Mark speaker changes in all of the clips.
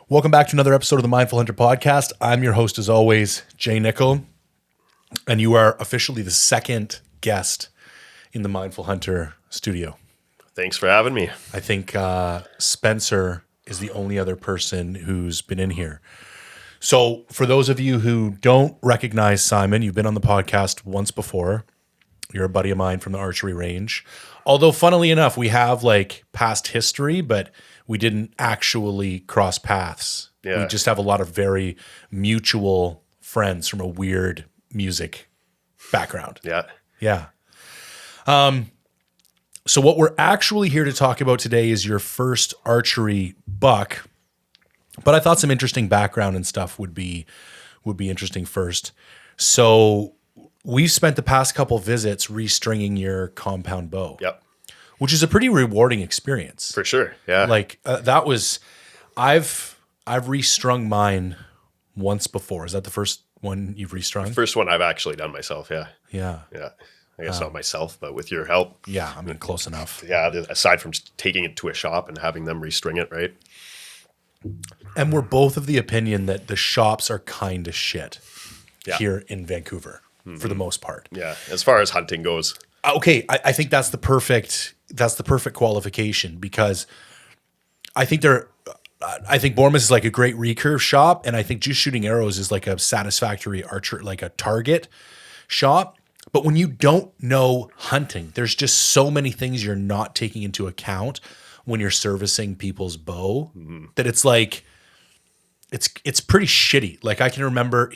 Speaker 1: Welcome back to another episode of the Mindful Hunter podcast. I'm your host, as always, Jay Nichol, and you are officially the second guest in the Mindful Hunter studio.
Speaker 2: Thanks for having me.
Speaker 1: I think Spencer is the only other person who's been in here. So for those of you who don't recognize Simon, you've been on the podcast once before. You're a buddy of mine from the Archery range. Although, funnily enough, we have like past history, but we didn't actually cross paths.
Speaker 2: Yeah.
Speaker 1: We just have a lot of very mutual friends from a weird music background.
Speaker 2: Yeah.
Speaker 1: Yeah. So what we're actually here to talk about today is your first archery buck. But I thought some interesting background and stuff would be interesting first. So we've spent the past couple visits restringing your compound bow.
Speaker 2: Yep.
Speaker 1: Which is a pretty rewarding experience.
Speaker 2: For sure. Yeah.
Speaker 1: Like that was, I've restrung mine once before. Is that the first one you've restrung?
Speaker 2: First one I've actually done myself. Yeah.
Speaker 1: Yeah.
Speaker 2: Yeah. I guess not myself, but with your help.
Speaker 1: Yeah. I mean, close enough.
Speaker 2: Yeah. Aside from just taking it to a shop and having them restring it, right?
Speaker 1: And we're both of the opinion that the shops are kind of shit here in Vancouver for the most part.
Speaker 2: Yeah. As far as hunting goes.
Speaker 1: Okay. I think that's the perfect qualification because I think Bormus is like a great recurve shop, and I think Just Shooting Arrows is like a satisfactory archer, like a target shop. But when you don't know hunting, there's just so many things you're not taking into account when you're servicing people's bow that it's like it's pretty shitty. Like I can remember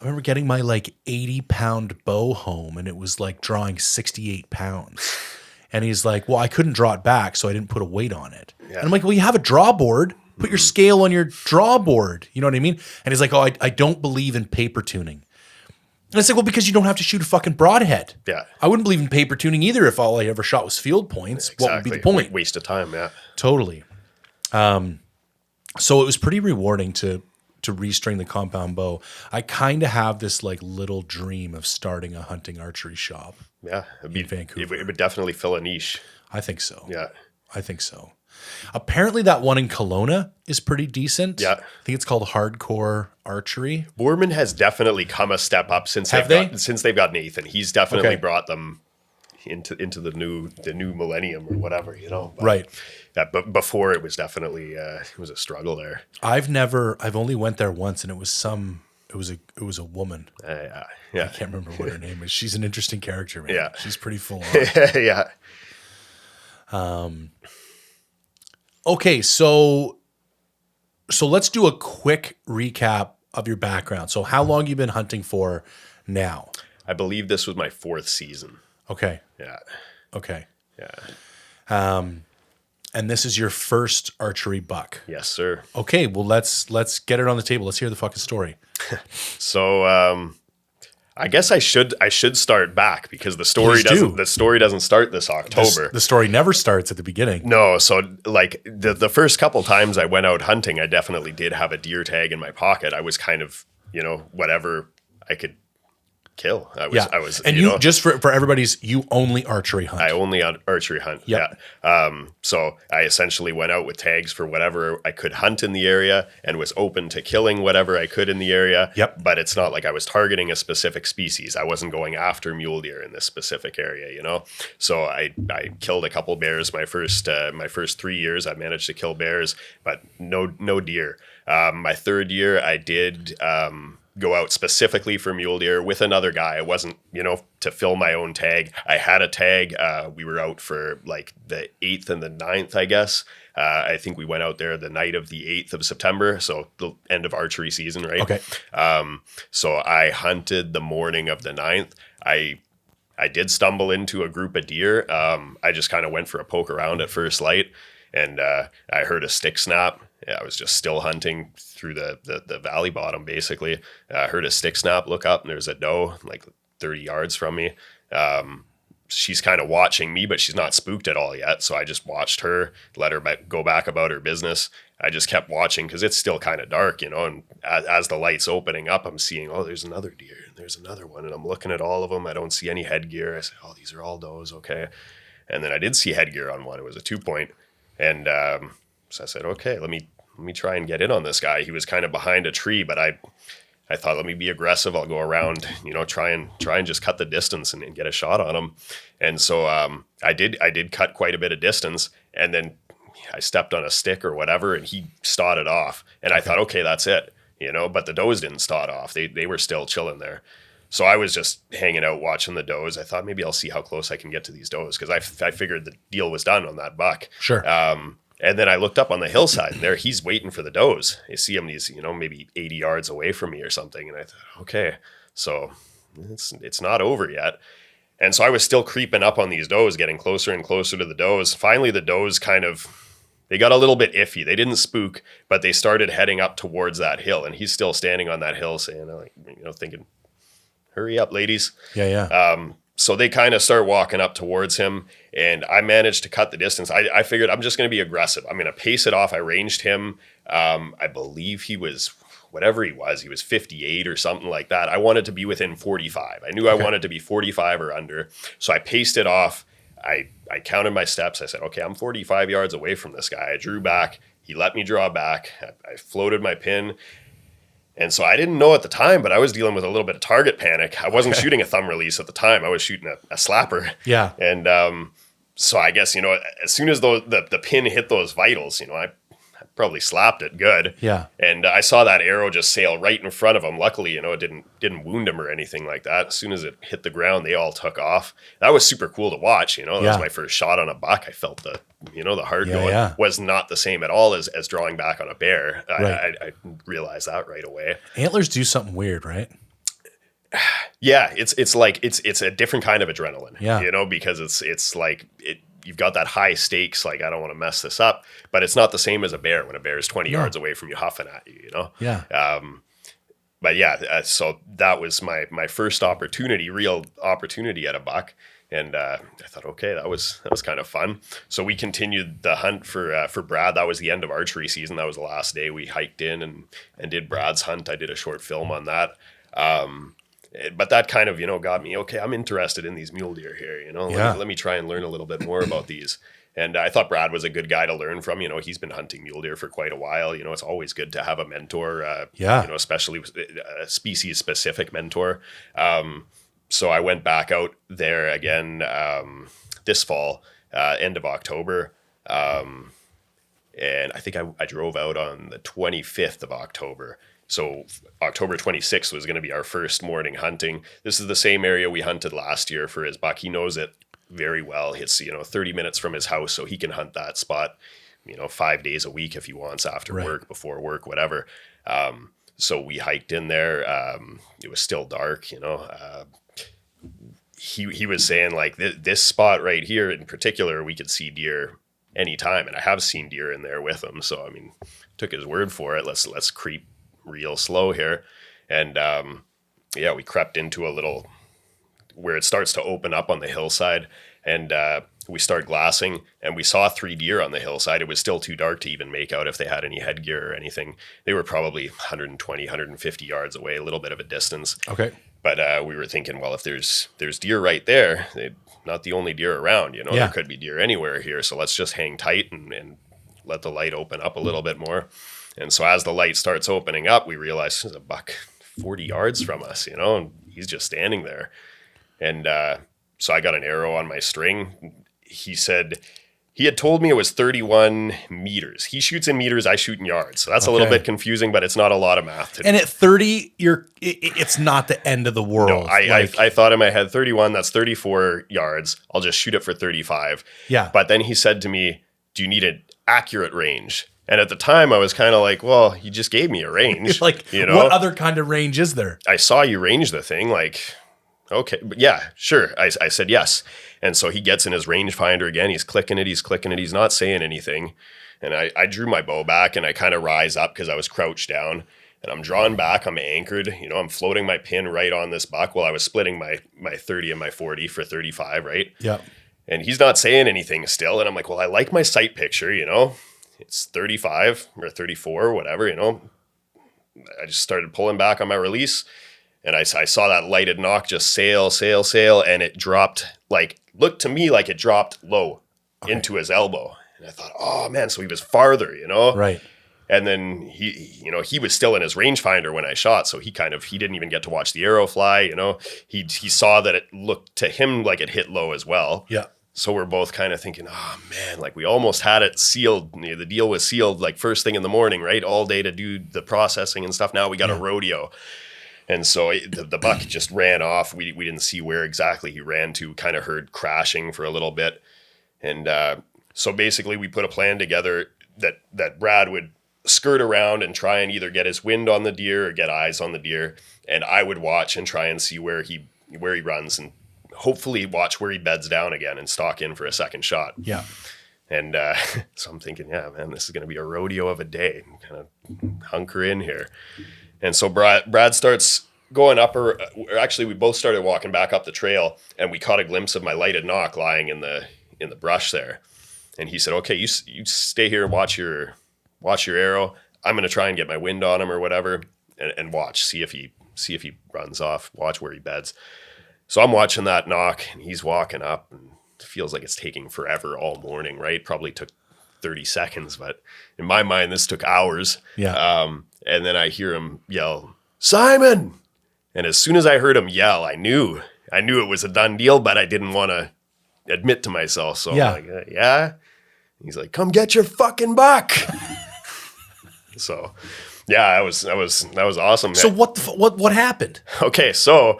Speaker 1: I remember getting my like 80-pound bow home, and it was like drawing 68 pounds. And he's like, well, I couldn't draw it back, so I didn't put a weight on it. Yeah. And I'm like, well, you have a draw board. Put your scale on your draw board. You know what I mean? And he's like, oh, I don't believe in paper tuning. And it's like, well, because you don't have to shoot a fucking broadhead.
Speaker 2: Yeah.
Speaker 1: I wouldn't believe in paper tuning either if all I ever shot was field points.
Speaker 2: Exactly.
Speaker 1: What would be the point?
Speaker 2: Waste of time, yeah.
Speaker 1: Totally. So it was pretty rewarding to restring the compound bow. I kind of have this like little dream of starting a hunting archery shop.
Speaker 2: Yeah.
Speaker 1: In Vancouver.
Speaker 2: It would definitely fill a niche.
Speaker 1: I think so.
Speaker 2: Yeah.
Speaker 1: I think so. Apparently that one in Kelowna is pretty decent.
Speaker 2: Yeah.
Speaker 1: I think it's called Hardcore Archery.
Speaker 2: Boorman has definitely come a step up since they've got Nathan. He's definitely brought them into the new millennium or whatever, you know. But
Speaker 1: right.
Speaker 2: But before it was definitely it was a struggle there.
Speaker 1: I've only went there once, and it was a woman.
Speaker 2: Yeah.
Speaker 1: I can't remember what her name is. She's an interesting character, man.
Speaker 2: Yeah.
Speaker 1: She's pretty full on.
Speaker 2: Yeah.
Speaker 1: Okay, so let's do a quick recap of your background. So how long you been hunting for now?
Speaker 2: I believe this was my 4th season.
Speaker 1: Okay.
Speaker 2: Yeah.
Speaker 1: Okay.
Speaker 2: Yeah.
Speaker 1: And this is your first archery buck.
Speaker 2: Yes, sir.
Speaker 1: Okay, well let's get it on the table. Let's hear the fucking story.
Speaker 2: So I guess I should start back because the story doesn't start this October.
Speaker 1: The story never starts at the beginning.
Speaker 2: No, so like the first couple times I went out hunting, I definitely did have a deer tag in my pocket. I was kind of, whatever I could kill. I was. And
Speaker 1: you just for everybody's, you only archery hunt.
Speaker 2: I only archery hunt.
Speaker 1: Yep.
Speaker 2: Yeah. So I essentially went out with tags for whatever I could hunt in the area and was open to killing whatever I could in the area.
Speaker 1: Yep.
Speaker 2: But it's not like I was targeting a specific species. I wasn't going after mule deer in this specific area, So I killed a couple bears my first 3 years. I managed to kill bears, but no deer. My 3rd year I did go out specifically for mule deer with another guy. It wasn't, to fill my own tag. I had a tag. We were out for like the 8th and the 9th, I guess. I think we went out there the night of the 8th of September. So the end of archery season, right?
Speaker 1: Okay.
Speaker 2: So I hunted the morning of the 9th. I did stumble into a group of deer. I just kind of went for a poke around at first light, and I heard a stick snap. Yeah, I was just still hunting through the valley bottom, basically. I heard a stick snap, look up, and there's a doe like 30 yards from me. She's kind of watching me, but she's not spooked at all yet. So I just watched her, let her go back about her business. I just kept watching because it's still kind of dark, and as the light's opening up, I'm seeing, oh, there's another deer, and there's another one, and I'm looking at all of them. I don't see any headgear. I say, oh, these are all does, okay. And then I did see headgear on one. It was a 2-point. And so I said, okay, let me let me try and get in on this guy. He was kind of behind a tree, but I thought, let me be aggressive. I'll go around, try and just cut the distance and get a shot on him. And so I did cut quite a bit of distance, and then I stepped on a stick or whatever, and he stotted off. And I thought, okay, that's it, but the does didn't stot off. They were still chilling there. So I was just hanging out watching the does. I thought maybe I'll see how close I can get to these does, because I figured the deal was done on that buck.
Speaker 1: Sure.
Speaker 2: And then I looked up on the hillside, and there he's waiting for the does. I see him, he's maybe 80 yards away from me or something. And I thought, okay, so it's not over yet. And so I was still creeping up on these does, getting closer and closer to the does. Finally, the does they got a little bit iffy. They didn't spook, but they started heading up towards that hill. And he's still standing on that hill saying, thinking, hurry up, ladies.
Speaker 1: Yeah.
Speaker 2: So they kind of start walking up towards him, and I managed to cut the distance. I figured I'm just going to be aggressive. I'm going to pace it off. I ranged him. I believe he was, whatever he was 58 or something like that. I wanted to be within 45. I knew I wanted to be 45 or under. So I paced it off. I counted my steps. I said, okay, I'm 45 yards away from this guy. I drew back. He let me draw back. I floated my pin. And so I didn't know at the time, but I was dealing with a little bit of target panic. I wasn't shooting a thumb release at the time. I was shooting a slapper.
Speaker 1: Yeah.
Speaker 2: And so I guess, as soon as the pin hit those vitals, I probably slapped it good.
Speaker 1: Yeah.
Speaker 2: And I saw that arrow just sail right in front of him. Luckily, it didn't wound him or anything like that. As soon as it hit the ground, they all took off. That was super cool to watch. That was my first shot on a buck. I felt the heart going.
Speaker 1: Yeah.
Speaker 2: Was not the same at all as drawing back on a bear.
Speaker 1: Right.
Speaker 2: I realized that right away.
Speaker 1: Antlers do something weird, right?
Speaker 2: Yeah, it's like it's a different kind of adrenaline.
Speaker 1: Yeah.
Speaker 2: Because it's like you've got that high stakes, like I don't want to mess this up, but it's not the same as a bear when a bear is 20 yards away from you huffing at you,
Speaker 1: Yeah.
Speaker 2: But yeah, so that was my first real opportunity at a buck. And I thought, okay, that was kind of fun. So we continued the hunt for Brad. That was the end of archery season. That was the last day. We hiked in and did Brad's hunt. I did a short film on that. But that kind of, got me, okay, I'm interested in these mule deer here, let me try and learn a little bit more about these. And I thought Brad was a good guy to learn from. He's been hunting mule deer for quite a while. It's always good to have a mentor, especially a species specific mentor. So I went back out there again this fall, end of October. And I think I drove out on the 25th of October. So October 26th was going to be our first morning hunting. This is the same area we hunted last year for his buck. He knows it very well. It's 30 minutes from his house, so he can hunt that spot 5 days a week if he wants, after work, before work, whatever. So we hiked in there. It was still dark. He was saying, like, this spot right here in particular, we could see deer anytime, and I have seen deer in there with him. So took his word for it. Let's creep real slow here. And we crept into a little where it starts to open up on the hillside, and we start glassing, and we saw 3 deer on the hillside. It was still too dark to even make out if they had any headgear or anything. They were probably 120, 150 yards away, a little bit of a distance.
Speaker 1: Okay.
Speaker 2: But we were thinking, well, if there's deer right there, they're not the only deer around, there could be deer anywhere here. So let's just hang tight and let the light open up a little bit more. And so as the light starts opening up, we realize there's a buck 40 yards from us, and he's just standing there. And so I got an arrow on my string. He said he had told me it was 31 meters. He shoots in meters, I shoot in yards. So that's a little bit confusing, but it's not a lot of math to do.
Speaker 1: And at 30, it's not the end of the world.
Speaker 2: No, I thought in my head, 31, that's 34 yards. I'll just shoot it for 35.
Speaker 1: Yeah.
Speaker 2: But then he said to me, do you need an accurate range? And at the time, I was kind of like, well, you just gave me a range.
Speaker 1: Like, what other kind of range is there?
Speaker 2: I saw you range the thing, like, okay, but yeah, sure. I said yes. And so he gets in his rangefinder again. He's clicking it. He's not saying anything. And I drew my bow back, and I kind of rise up because I was crouched down. And I'm drawn back. I'm anchored. I'm floating my pin right on this buck while I was splitting my 30 and my 40 for 35, right?
Speaker 1: Yeah.
Speaker 2: And he's not saying anything still. And I'm like, well, I like my sight picture, It's 35 or 34 or whatever, I just started pulling back on my release, and I saw that lighted knock just sail, and it dropped, looked to me like it dropped low into his elbow. And I thought, oh man, so he was farther,
Speaker 1: Right.
Speaker 2: And then he was still in his rangefinder when I shot, so he didn't even get to watch the arrow fly. He saw that it looked to him like it hit low as well.
Speaker 1: Yeah.
Speaker 2: So we're both kind of thinking, oh man, like we almost had it sealed. The deal was sealed like first thing in the morning, right? All day to do the processing and stuff. Now we got a rodeo. And so the buck just ran off. We didn't see where exactly he ran to, kind of heard crashing for a little bit. And so basically we put a plan together that Brad would skirt around and try and either get his wind on the deer or get eyes on the deer. And I would watch and try and see where he runs and hopefully watch where he beds down again and stalk in for a second shot.
Speaker 1: Yeah.
Speaker 2: And so I'm thinking, yeah, man, this is going to be a rodeo of a day. Kind of hunker in here. And so Brad starts going up, or actually we both started walking back up the trail, and we caught a glimpse of my lighted knock lying in the brush there. And he said, okay, you stay here, watch your arrow. I'm going to try and get my wind on him or whatever, and watch, see if he runs off, watch where he beds. So I'm watching that knock, and he's walking up, and it feels like it's taking forever all morning, right? Probably took 30 seconds, but in my mind, this took hours.
Speaker 1: Yeah.
Speaker 2: And then I hear him yell, "Simon!" And as soon as I heard him yell, I knew it was a done deal, but I didn't want to admit to myself. So
Speaker 1: Yeah.
Speaker 2: I'm like, yeah. He's like, "Come get your fucking buck." So yeah, that was awesome.
Speaker 1: So what happened?
Speaker 2: Okay, so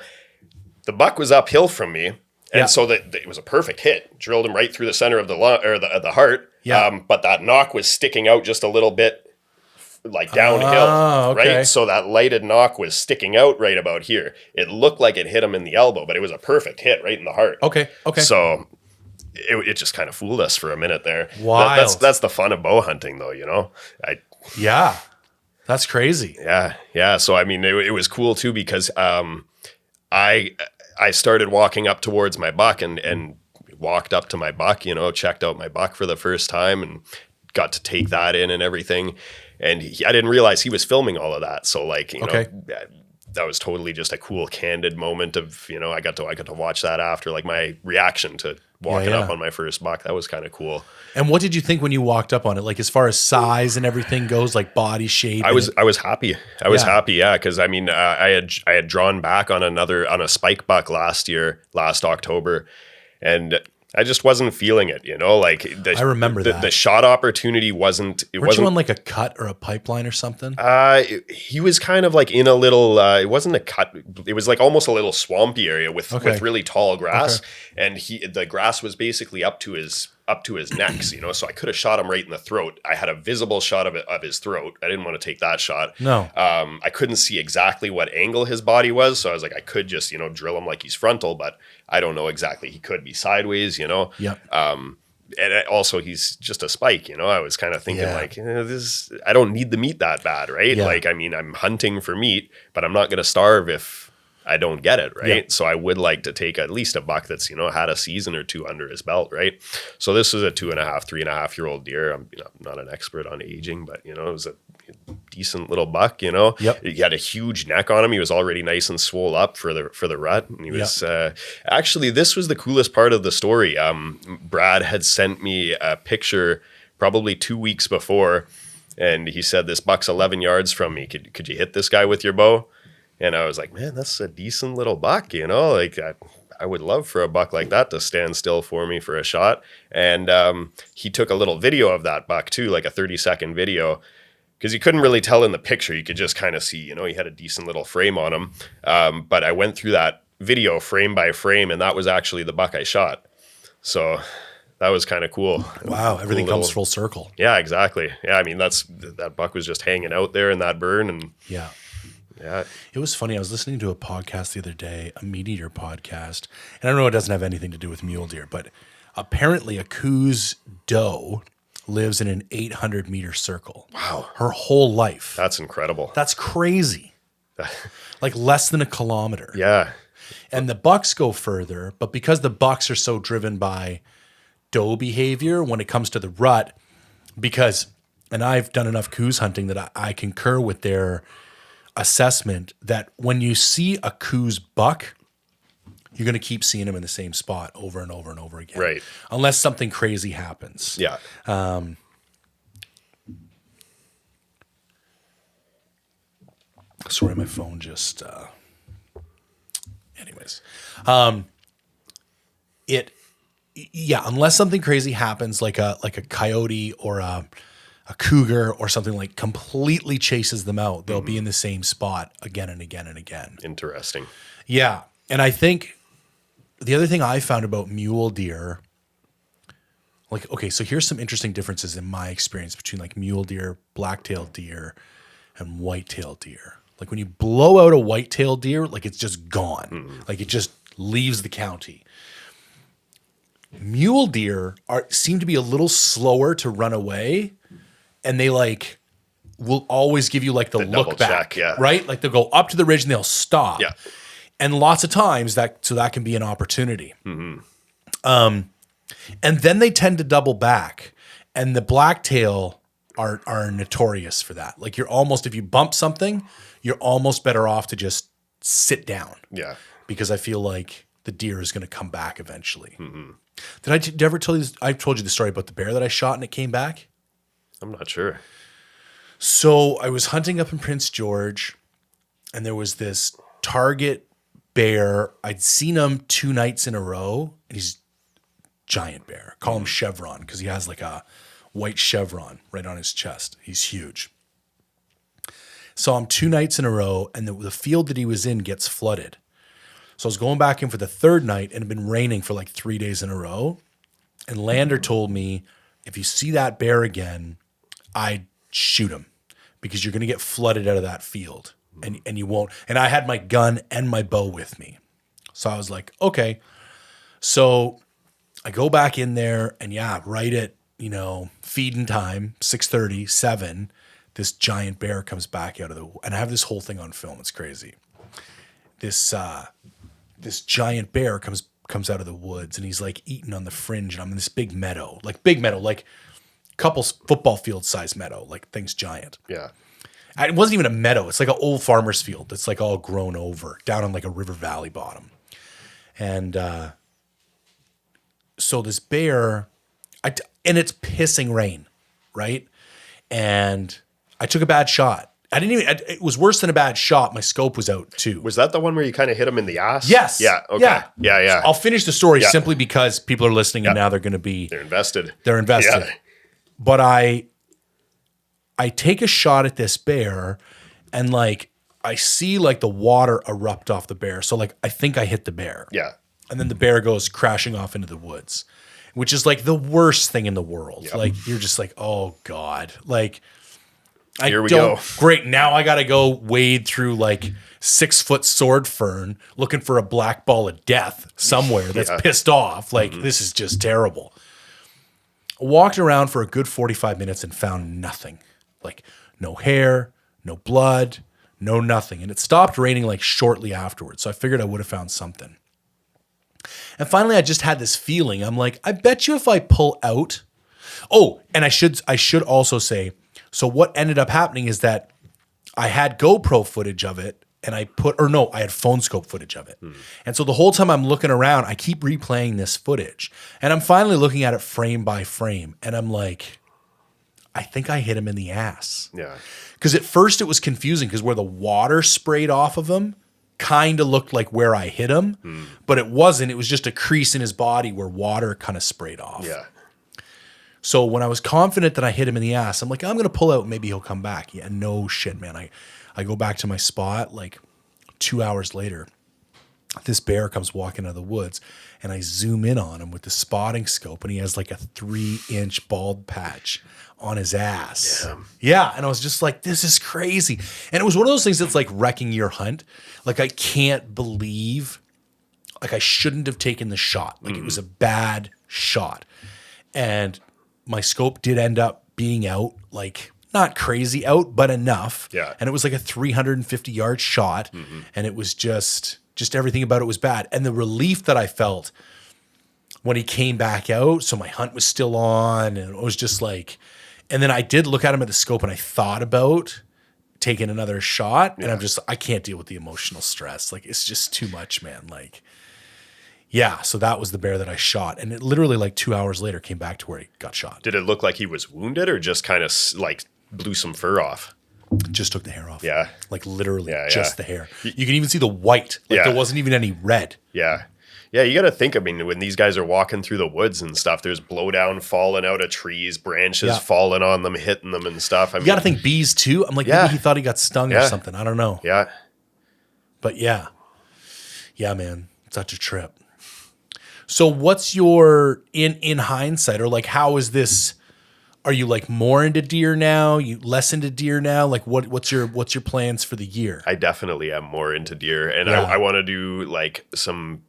Speaker 2: the buck was uphill from me, and so it was a perfect hit. Drilled him right through the center of the heart.
Speaker 1: Yeah.
Speaker 2: But that knock was sticking out just a little bit, like downhill,
Speaker 1: okay.
Speaker 2: right? So that lighted knock was sticking out right about here. It looked like it hit him in the elbow, but it was a perfect hit right in the heart.
Speaker 1: Okay.
Speaker 2: So it just kind of fooled us for a minute there.
Speaker 1: Wild.
Speaker 2: That's the fun of bow hunting, though.
Speaker 1: Yeah. That's crazy.
Speaker 2: Yeah. So I mean, it was cool too because I started walking up towards my buck and walked up to my buck, checked out my buck for the first time and got to take that in and everything. And I didn't realize he was filming all of that. So that was totally just a cool, candid moment of, I got to watch that after, like my reaction to walking up on my first buck. That was kind of cool.
Speaker 1: And what did you think when you walked up on it? Like as far as size and everything goes, like body shape?
Speaker 2: I was happy. I was happy. Yeah. Cause I mean, I had drawn back on a spike buck last October, and I just wasn't feeling it, like
Speaker 1: I remember that.
Speaker 2: The shot opportunity wasn't.
Speaker 1: Weren't you on like a cut or a pipeline or something?
Speaker 2: He was kind of like in a little. It wasn't a cut. It was like almost a little swampy area with really tall grass, and the grass was basically up to his necks, So I could have shot him right in the throat. I had a visible shot of his throat. I didn't want to take that shot.
Speaker 1: No.
Speaker 2: I couldn't see exactly what angle his body was, so I was like, I could just drill him like he's frontal, but I don't know exactly. He could be sideways,
Speaker 1: Yep.
Speaker 2: And also he's just a spike, I was kind of thinking this. I don't need the meat that bad, right?
Speaker 1: Yeah.
Speaker 2: Like, I mean, I'm hunting for meat, but I'm not going to starve if I don't get it, right?
Speaker 1: Yeah.
Speaker 2: So I would like to take at least a buck that's, had a season or two under his belt, right? So this is a 2.5, 3.5-year-old deer. I'm not an expert on aging, but it was a decent little buck,
Speaker 1: Yep.
Speaker 2: He had a huge neck on him. He was already nice and swole up for the rut. And he was actually, this was the coolest part of the story. Brad had sent me a picture probably 2 weeks before, and he said, "This buck's 11 yards from me. Could you hit this guy with your bow?" And I was like, "Man, that's a decent little buck, like I would love for a buck like that to stand still for me for a shot." And he took a little video of that buck too, like a 30-second video, because you couldn't really tell in the picture. You could just kind of see, he had a decent little frame on him. But I went through that video frame by frame, and that was actually the buck I shot. So that was kind of cool.
Speaker 1: Wow, everything comes full circle.
Speaker 2: Yeah, exactly. Yeah, I mean, that buck was just hanging out there in that burn, and
Speaker 1: Yeah.
Speaker 2: yeah.
Speaker 1: It was funny. I was listening to a podcast the other day, a meat eater podcast, and I know it doesn't have anything to do with mule deer, but apparently a Coues doe lives in an 800-meter circle.
Speaker 2: Wow.
Speaker 1: Her whole life.
Speaker 2: That's incredible.
Speaker 1: That's crazy. Like less than a kilometer.
Speaker 2: Yeah.
Speaker 1: And the bucks go further, but because the bucks are so driven by doe behavior when it comes to the rut, and I've done enough Coues hunting that I concur with their assessment that when you see a Coues buck, you're going to keep seeing him in the same spot over and over and over again.
Speaker 2: Right.
Speaker 1: Unless something crazy happens.
Speaker 2: Yeah.
Speaker 1: Sorry, my phone just. Anyways, unless something crazy happens, like a coyote or a cougar or something, like completely chases them out, they'll be in the same spot again and again and again.
Speaker 2: Interesting.
Speaker 1: Yeah, and I think the other thing I found about mule deer, like, okay, so here's some interesting differences in my experience between like mule deer, black-tailed deer, and white-tailed deer. Like when you blow out a white-tailed deer, like it's just gone. Like it just leaves the county. Mule deer seem to be a little slower to run away, and they like will always give you like the look back,
Speaker 2: check,
Speaker 1: right? Like they'll go up to the ridge and they'll stop.
Speaker 2: Yeah.
Speaker 1: And lots of times that can be an opportunity. And then they tend to double back, and the blacktail are notorious for that. Like you're almost, if you bump something, you're almost better off to just sit down.
Speaker 2: Yeah.
Speaker 1: Because I feel like the deer is going to come back eventually. Did I ever tell you this? I told you the story about the bear that I shot and it came back.
Speaker 2: I'm not sure.
Speaker 1: So I was hunting up in Prince George, and there was this target bear. I'd seen him 2 nights in a row, and he's giant bear. Call him Chevron because he has like a white chevron right on his chest. He's huge. Saw him 2 nights in a row, and the field that he was in gets flooded. So I was going back in for the 3rd night, and it had been raining for like 3 days in a row. And Lander told me, if you see that bear again, I'd shoot him because you're going to get flooded out of that field, and you won't. And I had my gun and my bow with me. So I was like, okay. So I go back in there, and right at, feeding time, 6:30, 7, this giant bear comes back out of and I have this whole thing on film. It's crazy. This giant bear comes out of the woods, and he's like eating on the fringe, and I'm in this big meadow, like couple football field size meadow, like thing's giant.
Speaker 2: Yeah.
Speaker 1: And it wasn't even a meadow. It's like an old farmer's field. It's like all grown over down on like a river valley bottom. And so this bear, and it's pissing rain, right? And I took a bad shot. It was worse than a bad shot. My scope was out too.
Speaker 2: Was that the one where you kind of hit him in the ass?
Speaker 1: Yes.
Speaker 2: Yeah. Okay. Yeah.
Speaker 1: So I'll finish the story simply because people are listening and now they're going to be...
Speaker 2: They're invested.
Speaker 1: Yeah. But I take a shot at this bear, and like I see like the water erupt off the bear. So like I think I hit the bear.
Speaker 2: Yeah.
Speaker 1: And then the bear goes crashing off into the woods, which is like the worst thing in the world. Yep. Like you're just like, oh God. Like
Speaker 2: here we go.
Speaker 1: Great. Now I got to go wade through like 6-foot sword fern looking for a black ball of death somewhere that's pissed off. Like this is just terrible. Walked around for a good 45 minutes and found nothing. Like no hair, no blood, no nothing. And it stopped raining like shortly afterwards. So I figured I would have found something. And finally I just had this feeling. I'm like, I bet you if I pull out. Oh, and I should also say, so what ended up happening is that I had GoPro footage of it, and I had phone scope footage of it. And so the whole time I'm looking around, I keep replaying this footage, and I'm finally looking at it frame by frame, and I'm like, I think I hit him in the ass.
Speaker 2: Yeah.
Speaker 1: Because at first it was confusing because where the water sprayed off of him kind of looked like where I hit him, but it wasn't. It was just a crease in his body where water kind of sprayed off.
Speaker 2: Yeah.
Speaker 1: So when I was confident that I hit him in the ass, I'm like, I'm going to pull out. Maybe he'll come back. Yeah, no shit, man. I go back to my spot like 2 hours later. This bear comes walking out of the woods, and I zoom in on him with the spotting scope, and he has like a 3-inch bald patch on his ass.
Speaker 2: Damn.
Speaker 1: Yeah. And I was just like, this is crazy. And it was one of those things that's like wrecking your hunt. Like, I can't believe, like, I shouldn't have taken the shot. Like, it was a bad shot. And my scope did end up being out, like not crazy out, but enough.
Speaker 2: Yeah.
Speaker 1: And it was like a 350-yard shot. And it was just everything about it was bad. And the relief that I felt when he came back out, so my hunt was still on, and it was just like, and then I did look at him at the scope, and I thought about taking another shot. And I can't deal with the emotional stress. Like, it's just too much, man. Like, yeah, so that was the bear that I shot. And it literally like 2 hours later came back to where he got shot.
Speaker 2: Did it look like he was wounded or just kind of like blew some fur off?
Speaker 1: Just took the hair off.
Speaker 2: Yeah.
Speaker 1: Like literally
Speaker 2: Yeah,
Speaker 1: just
Speaker 2: yeah.
Speaker 1: the hair. You can even see the white. Like
Speaker 2: Yeah.
Speaker 1: there wasn't even any red.
Speaker 2: Yeah. Yeah, you got to think, I mean, when these guys are walking through the woods and stuff, there's blowdown falling out of trees, branches
Speaker 1: Yeah.
Speaker 2: falling on them, hitting them and stuff. I
Speaker 1: You got to think bees too. I'm like,
Speaker 2: Yeah.
Speaker 1: maybe he thought he got stung or
Speaker 2: Yeah.
Speaker 1: something. I don't know.
Speaker 2: Yeah.
Speaker 1: But yeah. Yeah, man. Such a trip. So what's your, in hindsight, or like, how is this, are you like more into deer now? You less into deer now? Like what's your plans for the year?
Speaker 2: I definitely am more into deer, and
Speaker 1: Yeah.
Speaker 2: I want to do like some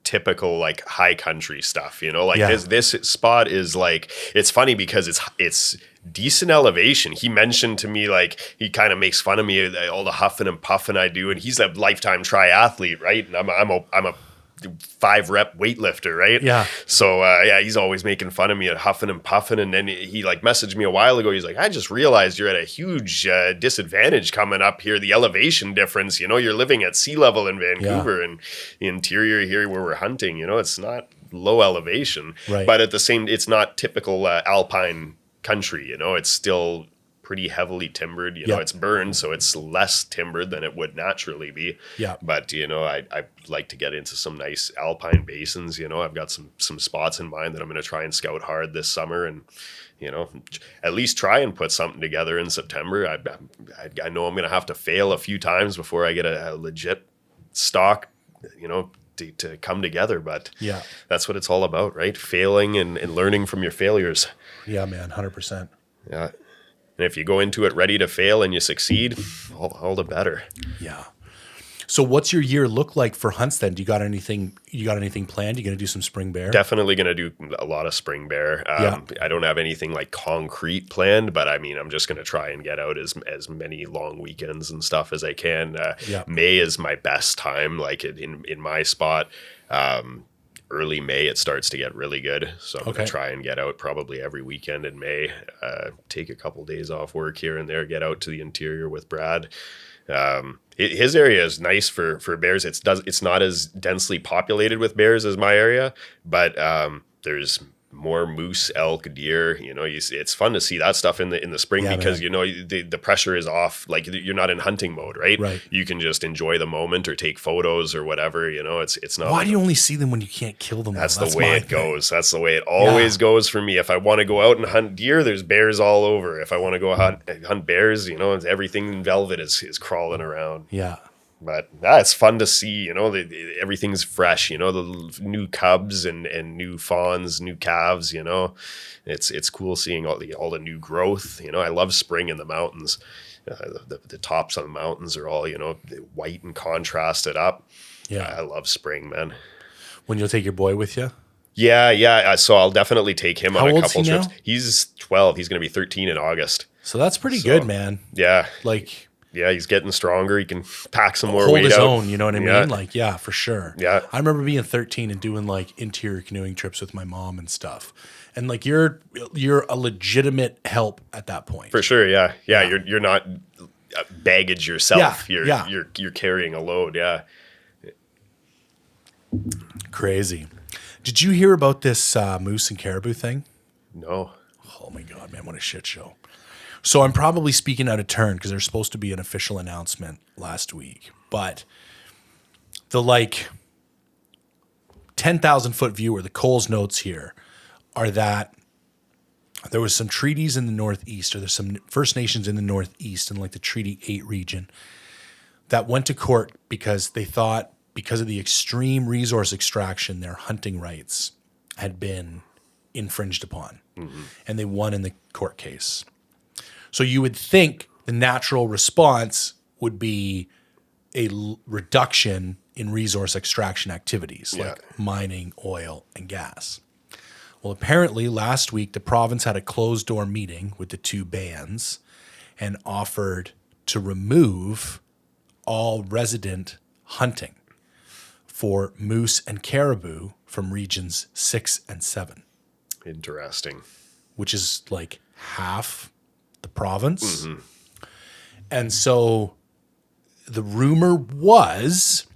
Speaker 2: typical like high country stuff, like
Speaker 1: Yeah.
Speaker 2: this spot is like, it's funny because it's decent elevation. He mentioned to me, like, he kind of makes fun of me, all the huffing and puffing I do, and he's a lifetime triathlete, right? And I'm a 5-rep weightlifter, right?
Speaker 1: Yeah.
Speaker 2: So he's always making fun of me at huffing and puffing. And then he like messaged me a while ago. He's like, I just realized you're at a huge disadvantage coming up here. The elevation difference, you're living at sea level in Vancouver, and the interior here where we're hunting, it's not low elevation,
Speaker 1: Right.
Speaker 2: but it's not typical alpine country. It's still pretty heavily timbered.
Speaker 1: Yeah.
Speaker 2: It's burned, so it's less timbered than it would naturally be.
Speaker 1: Yeah.
Speaker 2: But I like to get into some nice alpine basins. I've got some spots in mind that I'm going to try and scout hard this summer, and at least try and put something together in September. I know I'm going to have to fail a few times before I get a legit stock, to come together. But
Speaker 1: Yeah.
Speaker 2: that's what it's all about, right? Failing and learning from your failures.
Speaker 1: Yeah, man. 100%.
Speaker 2: Yeah. And if you go into it ready to fail and you succeed, all the better.
Speaker 1: Yeah. So what's your year look like for hunts then? Do you got anything planned? You going to do some spring bear?
Speaker 2: Definitely going to do a lot of spring bear. I don't have anything like concrete planned, but I mean, I'm just going to try and get out as many long weekends and stuff as I can. May is my best time, like in my spot. Early May, it starts to get really good. So I'm going to try and get out probably every weekend in May, take a couple days off work here and there, get out to the interior with Brad. His area is nice for bears. It's not as densely populated with bears as my area, but there's more moose, elk, deer. It's fun to see that stuff in the spring, because the pressure is off. Like, you're not in hunting mode, right?
Speaker 1: Right.
Speaker 2: You can just enjoy the moment or take photos or whatever. It's not.
Speaker 1: Why do you only see them when you can't kill them?
Speaker 2: That's the way it goes. That's the way it always goes for me. If I want to go out and hunt deer, there's bears all over. If I want to go hunt bears, everything in velvet is crawling around.
Speaker 1: Yeah.
Speaker 2: But it's fun to see, everything's fresh, the new cubs and new fawns, new calves, it's cool seeing all the new growth. I love spring in the mountains. The tops of the mountains are all, white and contrasted up.
Speaker 1: Yeah.
Speaker 2: I love spring, man.
Speaker 1: When you'll take your boy with you?
Speaker 2: Yeah. So I'll definitely take him on a couple trips.
Speaker 1: Now?
Speaker 2: He's 12. He's going to be 13 in August.
Speaker 1: So that's pretty good, man.
Speaker 2: Yeah.
Speaker 1: Like,
Speaker 2: yeah, he's getting stronger. He can pack some more
Speaker 1: hold
Speaker 2: weight
Speaker 1: his
Speaker 2: out.
Speaker 1: own, you know what I mean? Like, yeah, for sure.
Speaker 2: Yeah.
Speaker 1: I remember being 13 and doing like interior canoeing trips with my mom and stuff. And like, you're a legitimate help at that point.
Speaker 2: For sure, yeah. You're not baggage yourself.
Speaker 1: Yeah.
Speaker 2: You're carrying a load. Yeah.
Speaker 1: Crazy. Did you hear about this moose and caribou thing?
Speaker 2: No.
Speaker 1: Oh my God, man, what a shit show. So I'm probably speaking out of turn because there's supposed to be an official announcement last week. But the 10,000 foot view, or the Coles notes here, are that there was some treaties in the Northeast, or there's some First Nations in the Northeast in like the Treaty 8 region that went to court because they thought, because of the extreme resource extraction, their hunting rights had been infringed upon. Mm-hmm. And they won in the court case. So you would think the natural response would be a reduction in resource extraction activities, like mining, oil, and gas. Well, apparently last week, the province had a closed-door meeting with the two bands and offered to remove all resident hunting for moose and caribou from regions 6 and 7.
Speaker 2: Interesting.
Speaker 1: Which is like half the province. Mm-hmm. And so the rumor was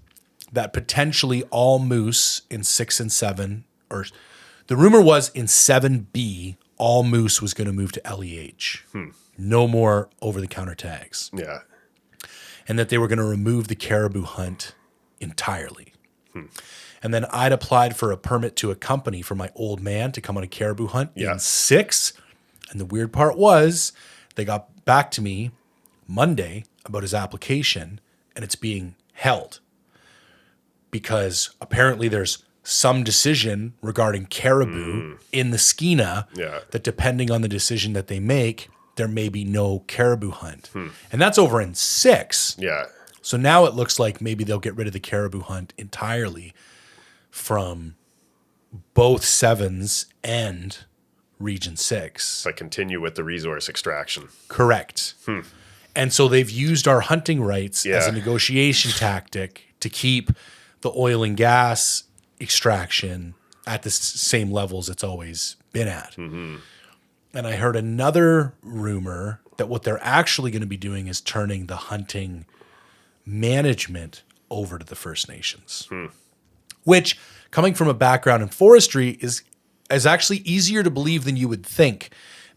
Speaker 1: that potentially all moose in 6 and 7, or the rumor was in 7B, all moose was going to move to LEH. No more over-the-counter tags.
Speaker 2: Yeah.
Speaker 1: And that they were going to remove the caribou hunt entirely. And then I'd applied for a permit to a company for my old man to come on a caribou hunt in 6. And the weird part was they got back to me Monday about his application, and it's being held because apparently there's some decision regarding caribou in the Skeena that depending on the decision that they make, there may be no caribou hunt. And that's over in 6.
Speaker 2: Yeah.
Speaker 1: So now it looks like maybe they'll get rid of the caribou hunt entirely from both 7s and Region 6.
Speaker 2: But continue with the resource extraction.
Speaker 1: Correct. And so they've used our hunting rights as a negotiation tactic to keep the oil and gas extraction at the same levels it's always been at. And I heard another rumor that what they're actually going to be doing is turning the hunting management over to the First Nations, which, coming from a background in forestry, is actually easier to believe than you would think,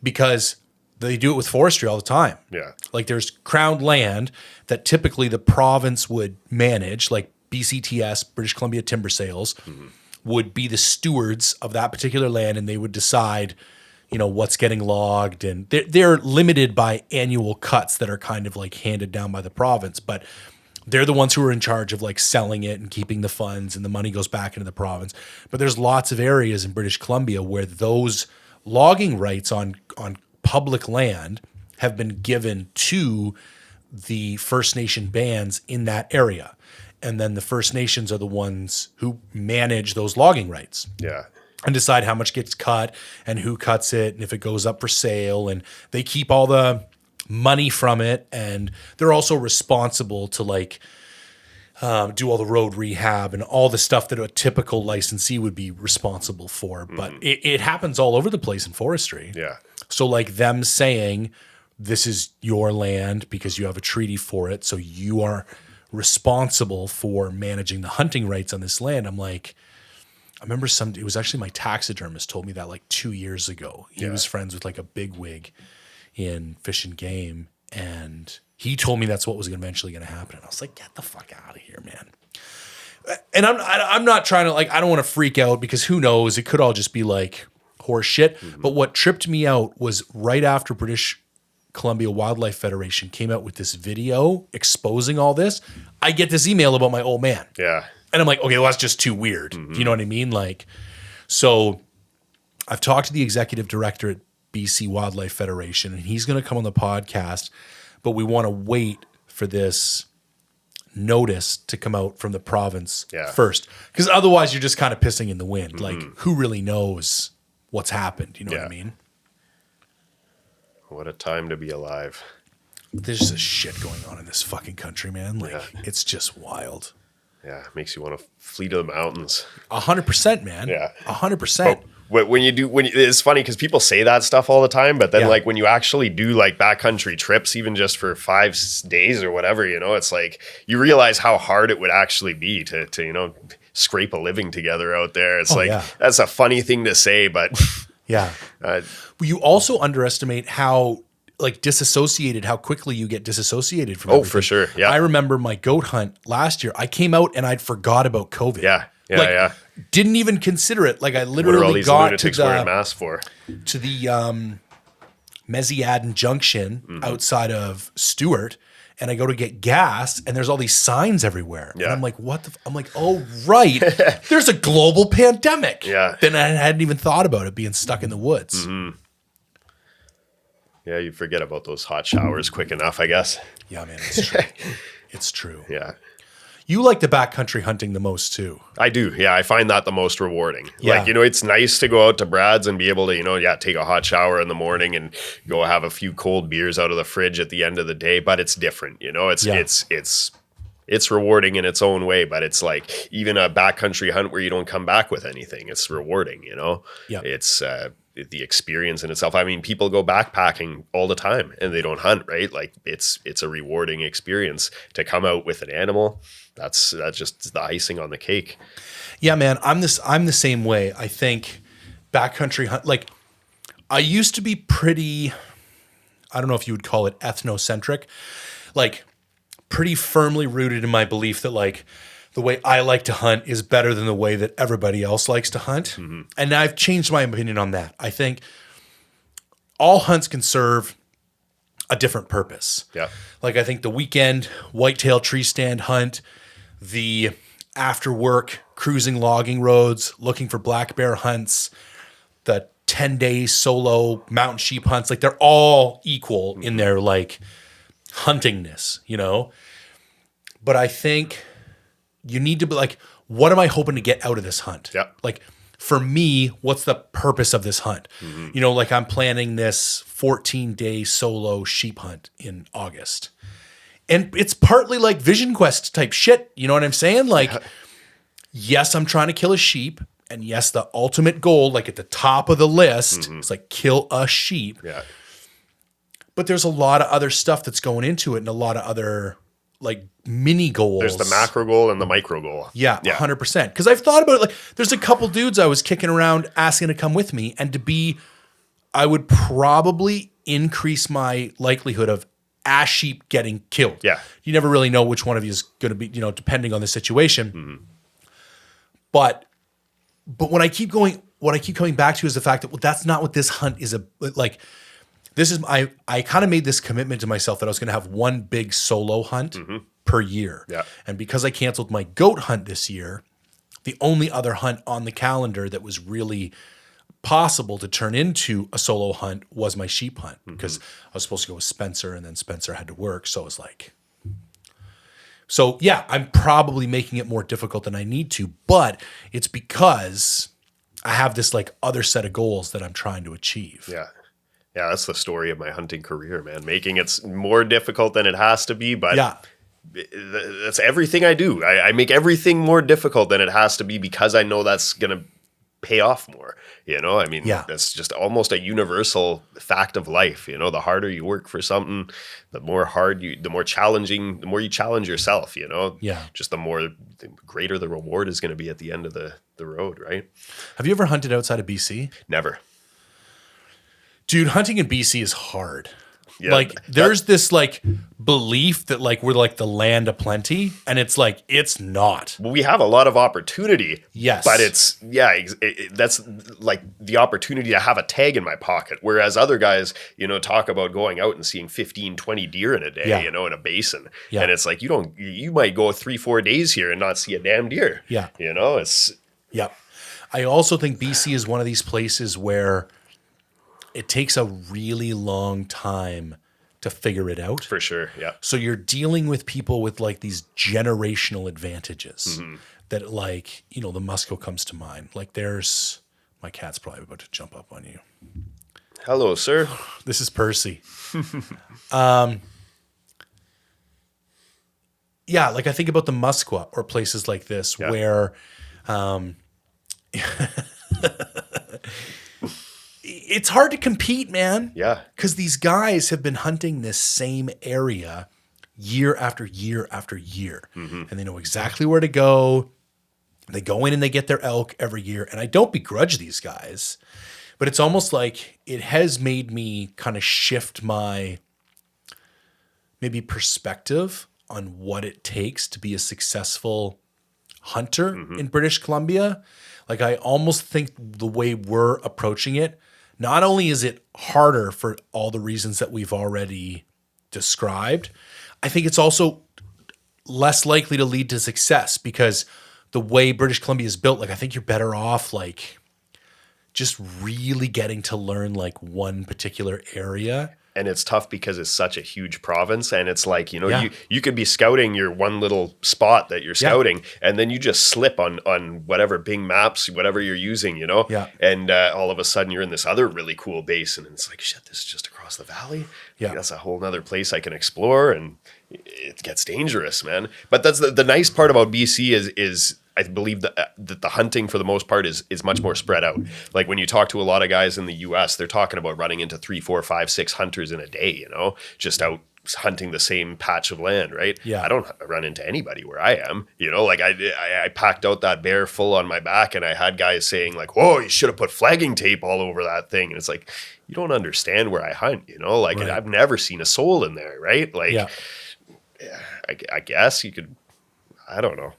Speaker 1: because they do it with forestry all the time.
Speaker 2: Yeah.
Speaker 1: Like there's crown land that typically the province would manage, like BCTS, British Columbia Timber Sales, would be the stewards of that particular land, and they would decide, what's getting logged, and they're limited by annual cuts that are kind of like handed down by the province, but they're the ones who are in charge of like selling it and keeping the funds, and the money goes back into the province. But there's lots of areas in British Columbia where those logging rights on public land have been given to the First Nation bands in that area. And then the First Nations are the ones who manage those logging rights.
Speaker 2: Yeah.
Speaker 1: And decide how much gets cut and who cuts it and if it goes up for sale. And they keep all the money from it. And they're also responsible to do all the road rehab and all the stuff that a typical licensee would be responsible for. But it happens all over the place in forestry.
Speaker 2: Yeah.
Speaker 1: So like them saying, this is your land because you have a treaty for it, so you are responsible for managing the hunting rights on this land. I'm like, I remember it was actually my taxidermist told me that like 2 years ago. He was friends with like a bigwig in Fish and Game, and he told me that's what was eventually going to happen. And I was like, get the fuck out of here, man. And I'm not trying to I don't want to freak out, because who knows? It could all just be like horse shit. But what tripped me out was right after British Columbia Wildlife Federation came out with this video exposing all this, I get this email about my old man.
Speaker 2: Yeah.
Speaker 1: And I'm like, okay, well, that's just too weird. You know what I mean? So I've talked to the executive director at BC Wildlife Federation, and he's going to come on the podcast, but we want to wait for this notice to come out from the province first. Because otherwise you're just kind of pissing in the wind. Like, who really knows what's happened? You know what I mean?
Speaker 2: What a time to be alive.
Speaker 1: There's just shit going on in this fucking country, man. It's just wild.
Speaker 2: Yeah, makes you want to flee to the mountains.
Speaker 1: 100%, man.
Speaker 2: Yeah.
Speaker 1: 100%.
Speaker 2: It's funny because people say that stuff all the time, but then when you actually do backcountry trips, even just for 5 days or whatever, it's like you realize how hard it would actually be to scrape a living together out there. It's that's a funny thing to say, but
Speaker 1: yeah. You also underestimate how disassociated, how quickly you get disassociated from everything.
Speaker 2: For sure. Yeah.
Speaker 1: I remember my goat hunt last year. I came out and I'd forgot about COVID.
Speaker 2: Yeah.
Speaker 1: Didn't even consider it. I literally
Speaker 2: what are all these
Speaker 1: got
Speaker 2: lunatics wearing masks for?
Speaker 1: To the Mesiaden Junction outside of Stewart, and I go to get gas, and there's all these signs everywhere.
Speaker 2: Yeah.
Speaker 1: And I'm like, what the I'm like, oh, right. There's a global pandemic.
Speaker 2: Yeah.
Speaker 1: Then I hadn't even thought about it being stuck in the woods.
Speaker 2: Yeah, you forget about those hot showers quick enough, I guess.
Speaker 1: Yeah, man, it's true. It's true.
Speaker 2: Yeah.
Speaker 1: You like the backcountry hunting the most too.
Speaker 2: I do. Yeah, I find that the most rewarding.
Speaker 1: Yeah.
Speaker 2: It's nice to go out to Brad's and be able to, take a hot shower in the morning and go have a few cold beers out of the fridge at the end of the day, but it's different, It's rewarding in its own way, but it's like even a backcountry hunt where you don't come back with anything. It's rewarding,
Speaker 1: Yeah.
Speaker 2: It's the experience in itself. I mean, people go backpacking all the time and they don't hunt, right? It's a rewarding experience to come out with an animal. That's just the icing on the cake.
Speaker 1: Yeah, man, I'm the same way. I think backcountry hunt, I used to be pretty, I don't know if you would call it ethnocentric, like pretty firmly rooted in my belief that like the way I like to hunt is better than the way that everybody else likes to hunt. And I've changed my opinion on that. I think all hunts can serve a different purpose.
Speaker 2: Yeah.
Speaker 1: Like I think the weekend whitetail tree stand hunt, the after work cruising logging roads, looking for black bear hunts, the 10-day solo mountain sheep hunts, like they're all equal in their like huntingness, you know? But I think you need to be like, what am I hoping to get out of this hunt?
Speaker 2: Yeah.
Speaker 1: Like for me, what's the purpose of this hunt? You know, like I'm planning this 14-day solo sheep hunt in August. And it's partly like Vision Quest type shit. You know what I'm saying? Like, yes, I'm trying to kill a sheep. And yes, the ultimate goal, like at the top of the list, is like kill a sheep.
Speaker 2: Yeah.
Speaker 1: But there's a lot of other stuff that's going into it and a lot of other like mini goals.
Speaker 2: There's the macro goal and the micro goal.
Speaker 1: Yeah, 100%. Because I've thought about it. Like, there's a couple dudes I was kicking around asking to come with me, and I would probably increase my likelihood of a sheep getting killed.
Speaker 2: Yeah.
Speaker 1: You never really know which one of you is going to be, you know, depending on the situation. But when I keep going, what I keep coming back to is the fact that, well, that's not what this hunt is. Like, this is, I kind of made this commitment to myself that I was going to have one big solo hunt per year.
Speaker 2: Yeah.
Speaker 1: And because I canceled my goat hunt this year, the only other hunt on the calendar that was really possible to turn into a solo hunt was my sheep hunt, because I was supposed to go with Spencer and then Spencer had to work. So it was like, so yeah, I'm probably making it more difficult than I need to, but it's because I have this like other set of goals that I'm trying to achieve.
Speaker 2: Yeah. Yeah, that's the story of my hunting career, man. Making it more difficult than it has to be, but
Speaker 1: Yeah.
Speaker 2: that's everything I do. I make everything more difficult than it has to be because I know that's going to pay off more. You know, I mean,
Speaker 1: Yeah.
Speaker 2: that's just almost a universal fact of life. You know, the harder you work for something, the more challenging, the more you challenge yourself, you know,
Speaker 1: Yeah.
Speaker 2: just the greater the reward is going to be at the end of the road. Right.
Speaker 1: Have you ever hunted outside of BC?
Speaker 2: Never.
Speaker 1: Dude, hunting in BC is hard.
Speaker 2: Yeah,
Speaker 1: like there's this like belief that like we're like the land of plenty, and it's like it's not.
Speaker 2: Well, we have a lot of opportunity.
Speaker 1: Yes.
Speaker 2: But that's like the opportunity to have a tag in my pocket. Whereas other guys, you know, talk about going out and seeing 15, 20 deer in a day,
Speaker 1: Yeah.
Speaker 2: you know, in a basin.
Speaker 1: Yeah.
Speaker 2: And it's like, you might go 3-4 days here and not see a damn deer.
Speaker 1: Yeah.
Speaker 2: You know, it's.
Speaker 1: Yep. I also think BC is one of these places where it takes a really long time to figure it out.
Speaker 2: For sure. Yeah.
Speaker 1: So you're dealing with people with like these generational advantages that like, you know, the Musco comes to mind. Like my cat's probably about to jump up on you.
Speaker 2: Hello, sir.
Speaker 1: This is Percy. Yeah, like I think about the Musqueam or places like this where it's hard to compete, man.
Speaker 2: Yeah.
Speaker 1: Because these guys have been hunting this same area year after year after year. And they know exactly where to go. They go in and they get their elk every year. And I don't begrudge these guys, but it's almost like it has made me kind of shift my maybe perspective on what it takes to be a successful hunter in British Columbia. Like I almost think the way we're approaching it, not only is it harder for all the reasons that we've already described, I think it's also less likely to lead to success because the way British Columbia is built, like I think you're better off like just really getting to learn like one particular area.
Speaker 2: And it's tough because it's such a huge province, and it's like, you know,
Speaker 1: Yeah.
Speaker 2: you could be scouting your one little spot that you're scouting, and then you just slip on whatever Bing Maps, whatever you're using, you know, and all of a sudden you're in this other really cool basin, and it's like, shit, this is just across the valley.
Speaker 1: Yeah.
Speaker 2: Like, that's a whole nother place I can explore, and it gets dangerous, man. But that's the nice part about BC is I believe that the hunting for the most part is much more spread out. Like when you talk to a lot of guys in the US, they're talking about running into 3, 4, 5, 6 hunters in a day, you know, just out hunting the same patch of land, right?
Speaker 1: Yeah.
Speaker 2: I don't run into anybody where I am, you know, like I packed out that bear full on my back, and I had guys saying like, whoa, you should have put flagging tape all over that thing. And it's like, you don't understand where I hunt, you know, like
Speaker 1: Right.
Speaker 2: I've never seen a soul in there, right? Like,
Speaker 1: Yeah.
Speaker 2: I guess you could, I don't know.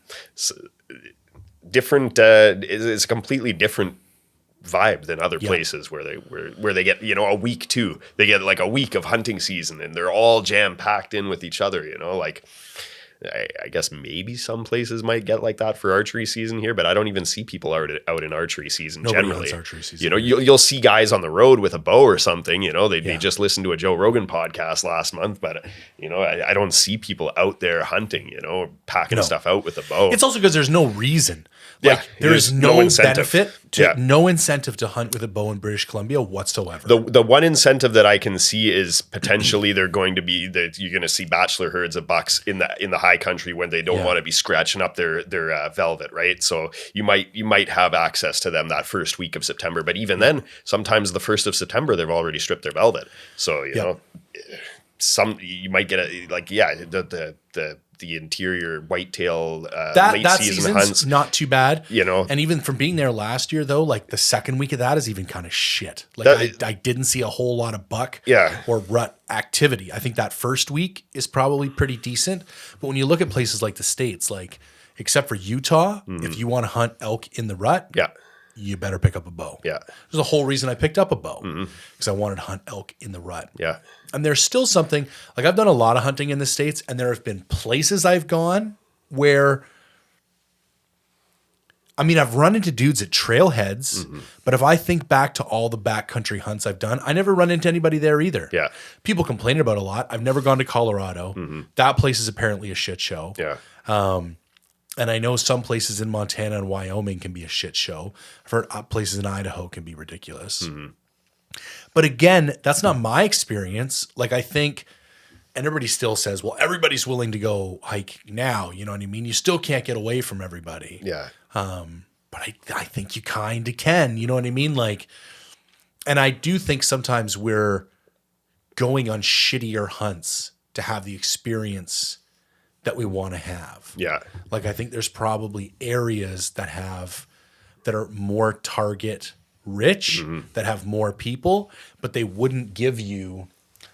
Speaker 2: Different, it's a completely different vibe than other places where they get, you know, a week too. They get like a week of hunting season, and they're all jam packed in with each other, you know, like I guess maybe some places might get like that for archery season here, but I don't even see people out in archery season.
Speaker 1: Nobody
Speaker 2: generally.
Speaker 1: hunts archery season.
Speaker 2: You know, you'll see guys on the road with a bow or something, you know, they just listened to a Joe Rogan podcast last month, but you know, I don't see people out there hunting, you know, packing stuff out with a bow.
Speaker 1: It's also because there's no reason. Like there is no
Speaker 2: incentive.
Speaker 1: benefit to no incentive to hunt with a bow in British Columbia whatsoever.
Speaker 2: The one incentive that I can see is potentially they're going to be that you're going to see bachelor herds of bucks in the high country when they don't want to be scratching up their velvet, right? So you might have access to them that first week of September, but even then, sometimes the 1st of September they've already stripped their velvet. So you know, you might get the interior whitetail late
Speaker 1: that
Speaker 2: season
Speaker 1: season's
Speaker 2: hunts.
Speaker 1: not too bad,
Speaker 2: you know.
Speaker 1: And even from being there last year, though, like the second week of that is even kind of shit. Like I didn't see a whole lot of buck or rut activity. I think that first week is probably pretty decent, but when you look at places like the States, like except for Utah, if you want to hunt elk in the rut, you better pick up a bow.
Speaker 2: Yeah,
Speaker 1: there's a whole reason I picked up a bow because I wanted to hunt elk in the rut.
Speaker 2: Yeah.
Speaker 1: And there's still something, like I've done a lot of hunting in the States, and there have been places I've gone where, I mean, I've run into dudes at trailheads, but if I think back to all the backcountry hunts I've done, I never run into anybody there either.
Speaker 2: Yeah.
Speaker 1: People complain about it a lot. I've never gone to Colorado. That place is apparently a shit show.
Speaker 2: Yeah.
Speaker 1: And I know some places in Montana and Wyoming can be a shit show. I've heard places in Idaho can be ridiculous. But again, that's not my experience. Like I think, and everybody still says, well, everybody's willing to go hike now. You know what I mean? You still can't get away from everybody.
Speaker 2: Yeah.
Speaker 1: But I think you kind of can. You know what I mean? Like, and I do think sometimes we're going on shittier hunts to have the experience that we want to have.
Speaker 2: Yeah.
Speaker 1: Like I think there's probably areas that are more target rich, that have more people, but they wouldn't give you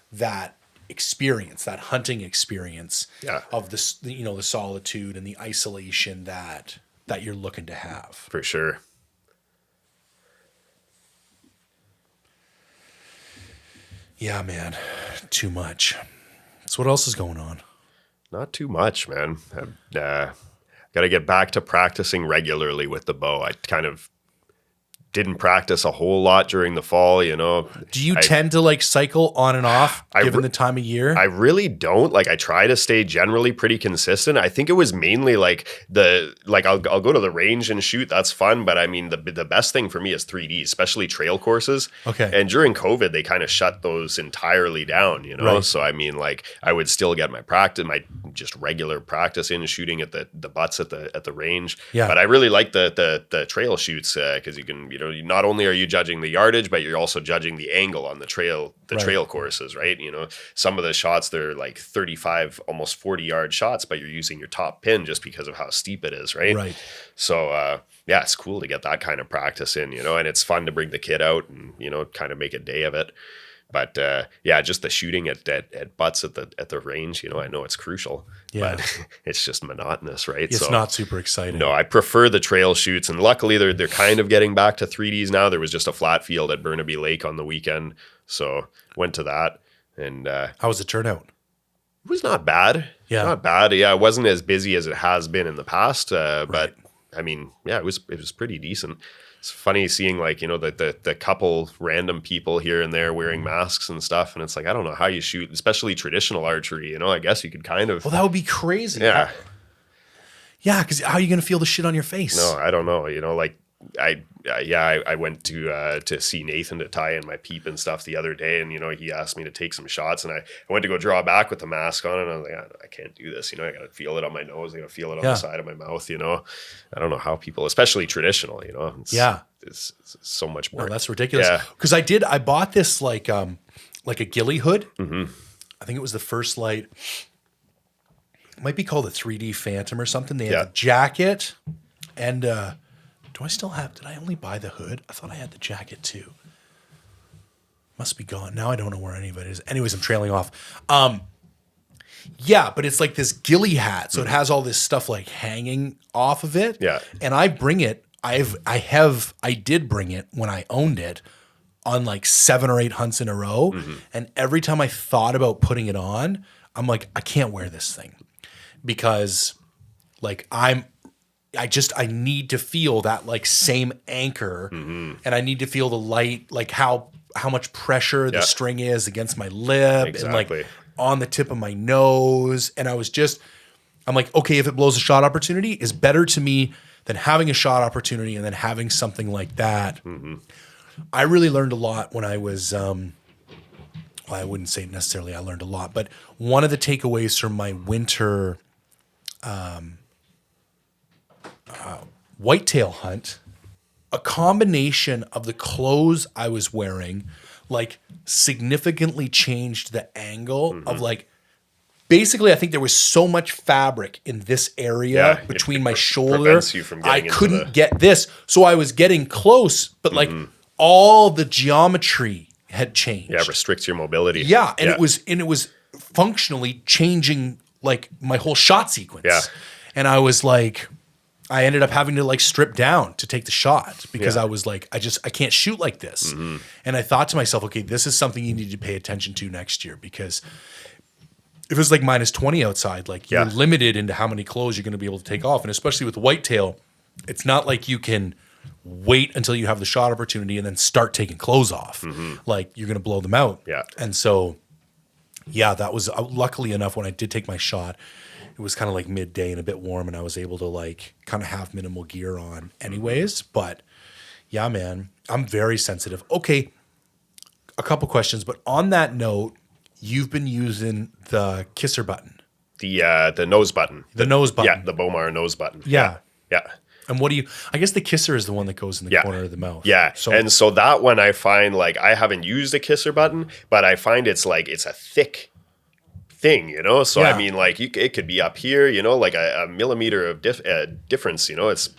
Speaker 1: that experience, that hunting experience of this, you know, the solitude and the isolation that you're looking to have.
Speaker 2: For sure.
Speaker 1: Yeah, man. Too much. So what else is going on?
Speaker 2: Not too much, man. Got to get back to practicing regularly with the bow. I kind of didn't practice a whole lot during the fall, you know.
Speaker 1: Do you tend to like cycle on and off given the time of year?
Speaker 2: I really don't. Like I try to stay generally pretty consistent. I think it was mainly like I'll go to the range and shoot. That's fun. But I mean, the best thing for me is 3D, especially trail courses.
Speaker 1: Okay.
Speaker 2: And during COVID, they kind of shut those entirely down, you know?
Speaker 1: Right.
Speaker 2: So I mean, like I would still get my practice, my just regular practice in shooting at the butts at the range.
Speaker 1: Yeah.
Speaker 2: But I really like the trail shoots because you can, you know, not only are you judging the yardage, but you're also judging the angle on the trail courses, right? You know, some of the shots, they're like 35, almost 40 yard shots, but you're using your top pin just because of how steep it is, right?
Speaker 1: Right.
Speaker 2: So, yeah, it's cool to get that kind of practice in, you know, and it's fun to bring the kid out and, you know, kind of make a day of it. But yeah, just the shooting at butts at the range, you know, I know it's crucial, but it's just monotonous, right?
Speaker 1: It's not super exciting.
Speaker 2: No, I prefer the trail shoots, and luckily they're kind of getting back to 3Ds now. There was just a flat field at Burnaby Lake on the weekend, so went to that. And
Speaker 1: how was the turnout?
Speaker 2: It was not bad.
Speaker 1: Yeah,
Speaker 2: not bad. Yeah, it wasn't as busy as it has been in the past, but I mean, yeah, it was pretty decent. It's funny seeing like, you know, the couple random people here and there wearing masks and stuff. And it's like, I don't know how you shoot, especially traditional archery, you know, I guess you could kind of.
Speaker 1: Well, that would be crazy.
Speaker 2: Yeah.
Speaker 1: Yeah. Cause how are you going to feel the shit on your face?
Speaker 2: No, I don't know. You know, like I went to see Nathan to tie in my peep and stuff the other day. And, you know, he asked me to take some shots and I went to go draw back with the mask on and I was like, I can't do this. You know, I got to feel it on my nose. I got to feel it on the side of my mouth, you know. I don't know how people, especially traditional, you know. It's so much more.
Speaker 1: No, that's ridiculous. Yeah. Cause I bought this like a ghillie hood. I think it was the First Light. It might be called a 3D Phantom or something. They had the jacket. And do I still have, did I only buy the hood? I thought I had the jacket too. Must be gone. Now I don't know where any of it is. Anyways, I'm trailing off. Yeah, but it's like this ghillie hat. So it has all this stuff like hanging off of it.
Speaker 2: Yeah.
Speaker 1: And I bring it. I did bring it when I owned it on like 7 or 8 hunts in a row. And every time I thought about putting it on, I'm like, I can't wear this thing because like I need to feel that like same anchor and I need to feel the light, like how much pressure the string is against my lip and like on the tip of my nose. And I'm like, okay, if it blows a shot opportunity is better to me than having a shot opportunity and then having something like that. I really learned a lot when I was, well, I wouldn't say necessarily I learned a lot, but one of the takeaways from my winter whitetail hunt, a combination of the clothes I was wearing, like significantly changed the angle of like, basically I think there was so much fabric in this area between my shoulder.
Speaker 2: You from
Speaker 1: I couldn't get this. So I was getting close, but like all the geometry had changed.
Speaker 2: Yeah, restricts your mobility.
Speaker 1: Yeah, and it was functionally changing like my whole shot sequence.
Speaker 2: Yeah.
Speaker 1: And I was like, I ended up having to like strip down to take the shot because I was like, I can't shoot like this. And I thought to myself, okay, this is something you need to pay attention to next year because if it's like minus 20 outside, like you're limited into how many clothes you're going to be able to take off. And especially with whitetail, it's not like you can wait until you have the shot opportunity and then start taking clothes off. Like you're going to blow them out.
Speaker 2: Yeah.
Speaker 1: And so, yeah, that was luckily enough when I did take my shot, it was kind of like midday and a bit warm and I was able to like kind of have minimal gear on anyways. But yeah, man, I'm very sensitive. Okay. A couple questions, but on that note, you've been using the kisser button.
Speaker 2: The nose button.
Speaker 1: The nose button.
Speaker 2: Yeah, the Bomar nose button.
Speaker 1: Yeah.
Speaker 2: Yeah.
Speaker 1: And what do you, I guess the kisser is the one that goes in the corner of the mouth.
Speaker 2: Yeah. So that one I find like I haven't used a kisser button, but I find it's like it's a thick thing, you know? So I mean like it could be up here, you know, like a millimeter of difference, you know, it's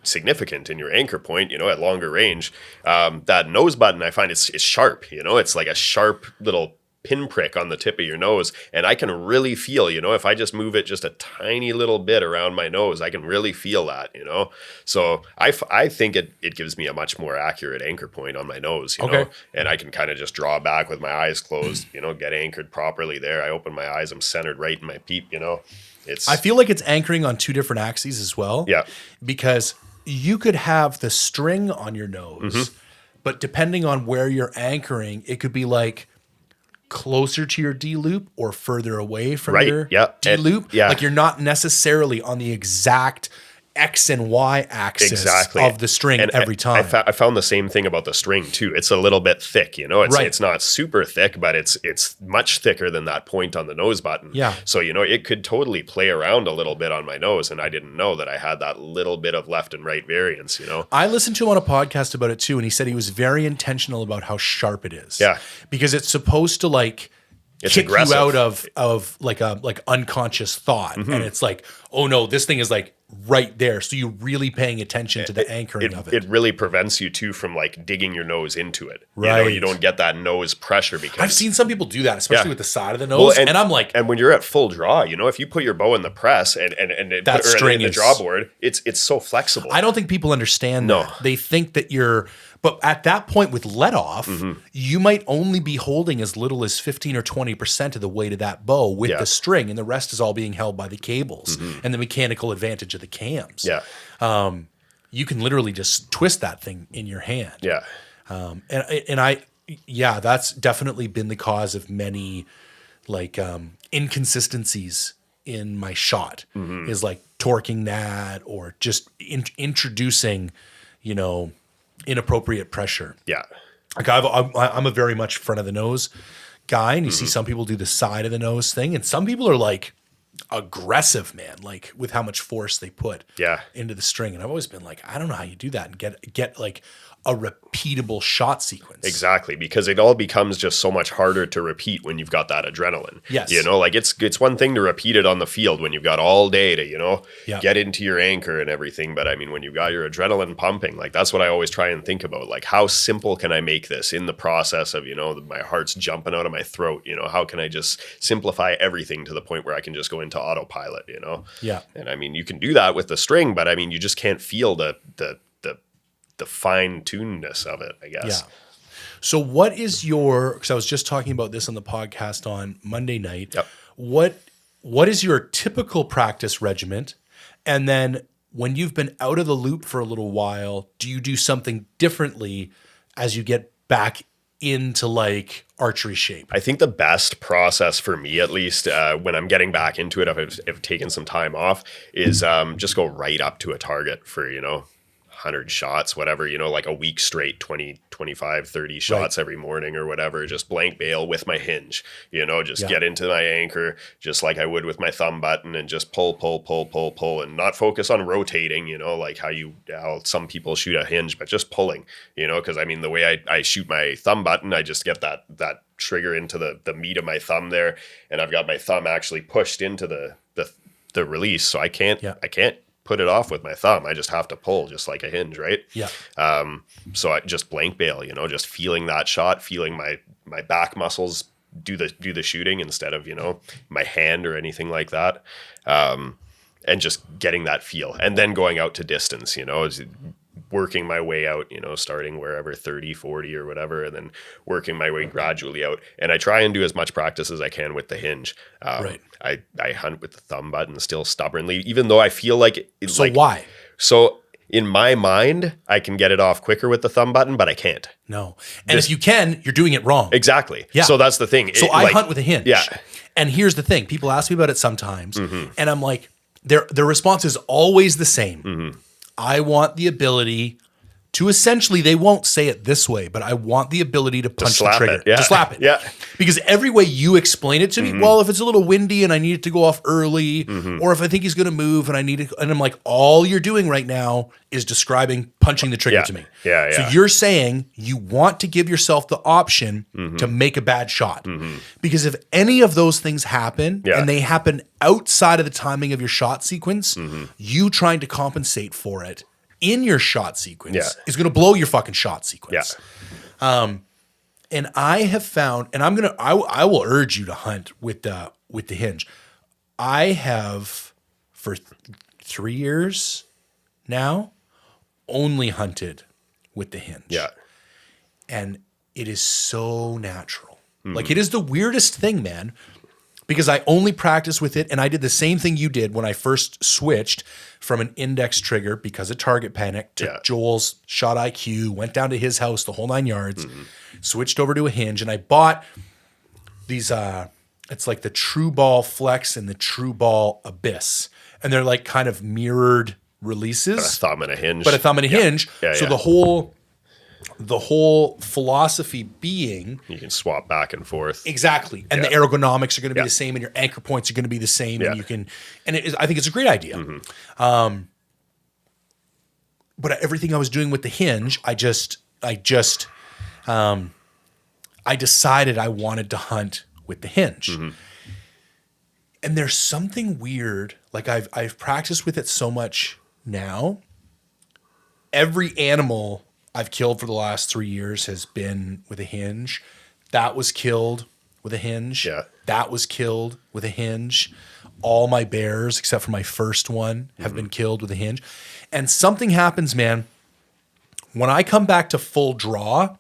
Speaker 2: significant in your anchor point, you know, at longer range. That nose button, I find it's sharp, you know, it's like a sharp little pinprick on the tip of your nose. And I can really feel, you know, if I just move it just a tiny little bit around my nose, I can really feel that, you know? So I think it gives me a much more accurate anchor point on my nose, you know? And I can kind of just draw back with my eyes closed, you know, get anchored properly there. I open my eyes, I'm centered right in my peep, you know? I
Speaker 1: feel like it's anchoring on 2 different axes as well.
Speaker 2: Yeah.
Speaker 1: Because you could have the string on your nose, but depending on where you're anchoring, it could be like closer to your D loop or further away from your D loop. Like you're not necessarily on the exact X and Y axis of the string every time.
Speaker 2: I found the same thing about the string too. It's a little bit thick, you know, it's not super thick, but it's much thicker than that point on the nose button.
Speaker 1: Yeah.
Speaker 2: So, you know, it could totally play around a little bit on my nose. And I didn't know that I had that little bit of left and right variance, you know?
Speaker 1: I listened to him on a podcast about it too. And he said he was very intentional about how sharp it is.
Speaker 2: Yeah.
Speaker 1: Because it's supposed to like, kick aggressive. You out of like unconscious thought. And it's like, oh no, this thing is like right there. So you're really paying attention to the anchoring of it.
Speaker 2: It really prevents you too from like digging your nose into it.
Speaker 1: Right.
Speaker 2: You know, you don't get that nose pressure because
Speaker 1: I've seen some people do that, especially with the side of the nose. Well, and I'm like,
Speaker 2: and when you're at full draw, you know, if you put your bow in the press and
Speaker 1: that string
Speaker 2: in the drawboard, it's so flexible.
Speaker 1: I don't think people understand that. They think that but at that point with let off, you might only be holding as little as 15 or 20% of the weight of that bow with the string, and the rest is all being held by the cables and the mechanical advantage of the cams.
Speaker 2: Yeah.
Speaker 1: You can literally just twist that thing in your hand.
Speaker 2: Yeah.
Speaker 1: That's definitely been the cause of many like inconsistencies in my shot is like torquing that or just introducing, you know, inappropriate pressure.
Speaker 2: Yeah.
Speaker 1: Like I'm a very much front of the nose guy, and you see some people do the side of the nose thing, and some people are like aggressive, man, like with how much force they put into the string. And I've always been like, I don't know how you do that and get like a repeatable shot sequence.
Speaker 2: Exactly, because it all becomes just so much harder to repeat when you've got that adrenaline.
Speaker 1: Yes.
Speaker 2: You know, like it's one thing to repeat it on the field when you've got all day to, you know,
Speaker 1: Yeah.
Speaker 2: get into your anchor and everything. But I mean, when you've got your adrenaline pumping, like that's what I always try and think about. Like, how simple can I make this in the process of, you know, my heart's jumping out of my throat? You know, how can I just simplify everything to the point where I can just go into autopilot, you know?
Speaker 1: Yeah.
Speaker 2: And I mean, you can do that with the string, but I mean, you just can't feel the fine-tunedness of it, I guess.
Speaker 1: Yeah. So what is your, because I was just talking about this on the podcast on Monday night.
Speaker 2: Yep.
Speaker 1: What is your typical practice regiment? And then when you've been out of the loop for a little while, do you do something differently as you get back into like archery shape?
Speaker 2: I think the best process for me, at least when I'm getting back into it, if I've taken some time off, is just go right up to a target for, you know, 100 shots, whatever, you know, like a week straight, 20, 25, 30 shots every morning or whatever, just blank bail with my hinge, you know, just get into my anchor just like I would with my thumb button and just pull and not focus on rotating, you know, like how some people shoot a hinge, but just pulling, you know, because I mean, the way I shoot my thumb button, I just get that trigger into the meat of my thumb there, and I've got my thumb actually pushed into the release, so I can't put it off with my thumb. I just have to pull just like a hinge, right?
Speaker 1: Yeah.
Speaker 2: So I just blank bail, you know, just feeling that shot, feeling my back muscles do the shooting instead of, you know, my hand or anything like that. And just getting that feel and then going out to distance, you know, working my way out, you know, starting wherever 30, 40 or whatever, and then working my way gradually out. And I try and do as much practice as I can with the hinge.
Speaker 1: Right.
Speaker 2: I hunt with the thumb button still stubbornly, even though I feel like it's
Speaker 1: So why?
Speaker 2: So in my mind, I can get it off quicker with the thumb button, but I can't.
Speaker 1: No. And if you can, you're doing it wrong.
Speaker 2: Exactly.
Speaker 1: Yeah.
Speaker 2: So that's the thing.
Speaker 1: So I hunt with a hinge.
Speaker 2: Yeah.
Speaker 1: And here's the thing. People ask me about it sometimes. And I'm like, their response is always the same. I want the ability to essentially, they won't say it this way, but I want the ability to punch the trigger. To slap it.
Speaker 2: Yeah.
Speaker 1: Because every way you explain it to me, well, if it's a little windy and I need it to go off early, or if I think he's going to move and I need it, and I'm like, all you're doing right now is describing punching the trigger to me.
Speaker 2: Yeah.
Speaker 1: So you're saying you want to give yourself the option to make a bad shot. Because if any of those things happen and they happen outside of the timing of your shot sequence, you trying to compensate for it in your shot sequence is going to blow your fucking shot sequence. And I have found, and I will urge you to hunt with the hinge. I have for 3 years now only hunted with the hinge.
Speaker 2: Yeah.
Speaker 1: And it is so natural. Like it is the weirdest thing, man. Because I only practice with it, and I did the same thing you did when I first switched from an index trigger because of target panic to Joel's shot IQ, went down to his house, the whole 9 yards, switched over to a hinge, and I bought these, it's like the True Ball Flex and the True Ball Abyss, and they're like kind of mirrored releases.
Speaker 2: A thumb and a hinge.
Speaker 1: But a thumb and a hinge. So the whole philosophy being
Speaker 2: you can swap back and forth.
Speaker 1: Exactly. And the ergonomics are going to be the same and your anchor points are going to be the same and you can, and I think it's a great idea. But everything I was doing with the hinge, I decided I wanted to hunt with the hinge. And there's something weird. Like I've practiced with it so much now. Every animal I've killed for the last 3 years has been with a hinge. That was killed with a hinge.
Speaker 2: Yeah.
Speaker 1: That was killed with a hinge. All my bears, except for my first one, have been killed with a hinge. And something happens, man. When I come back to full draw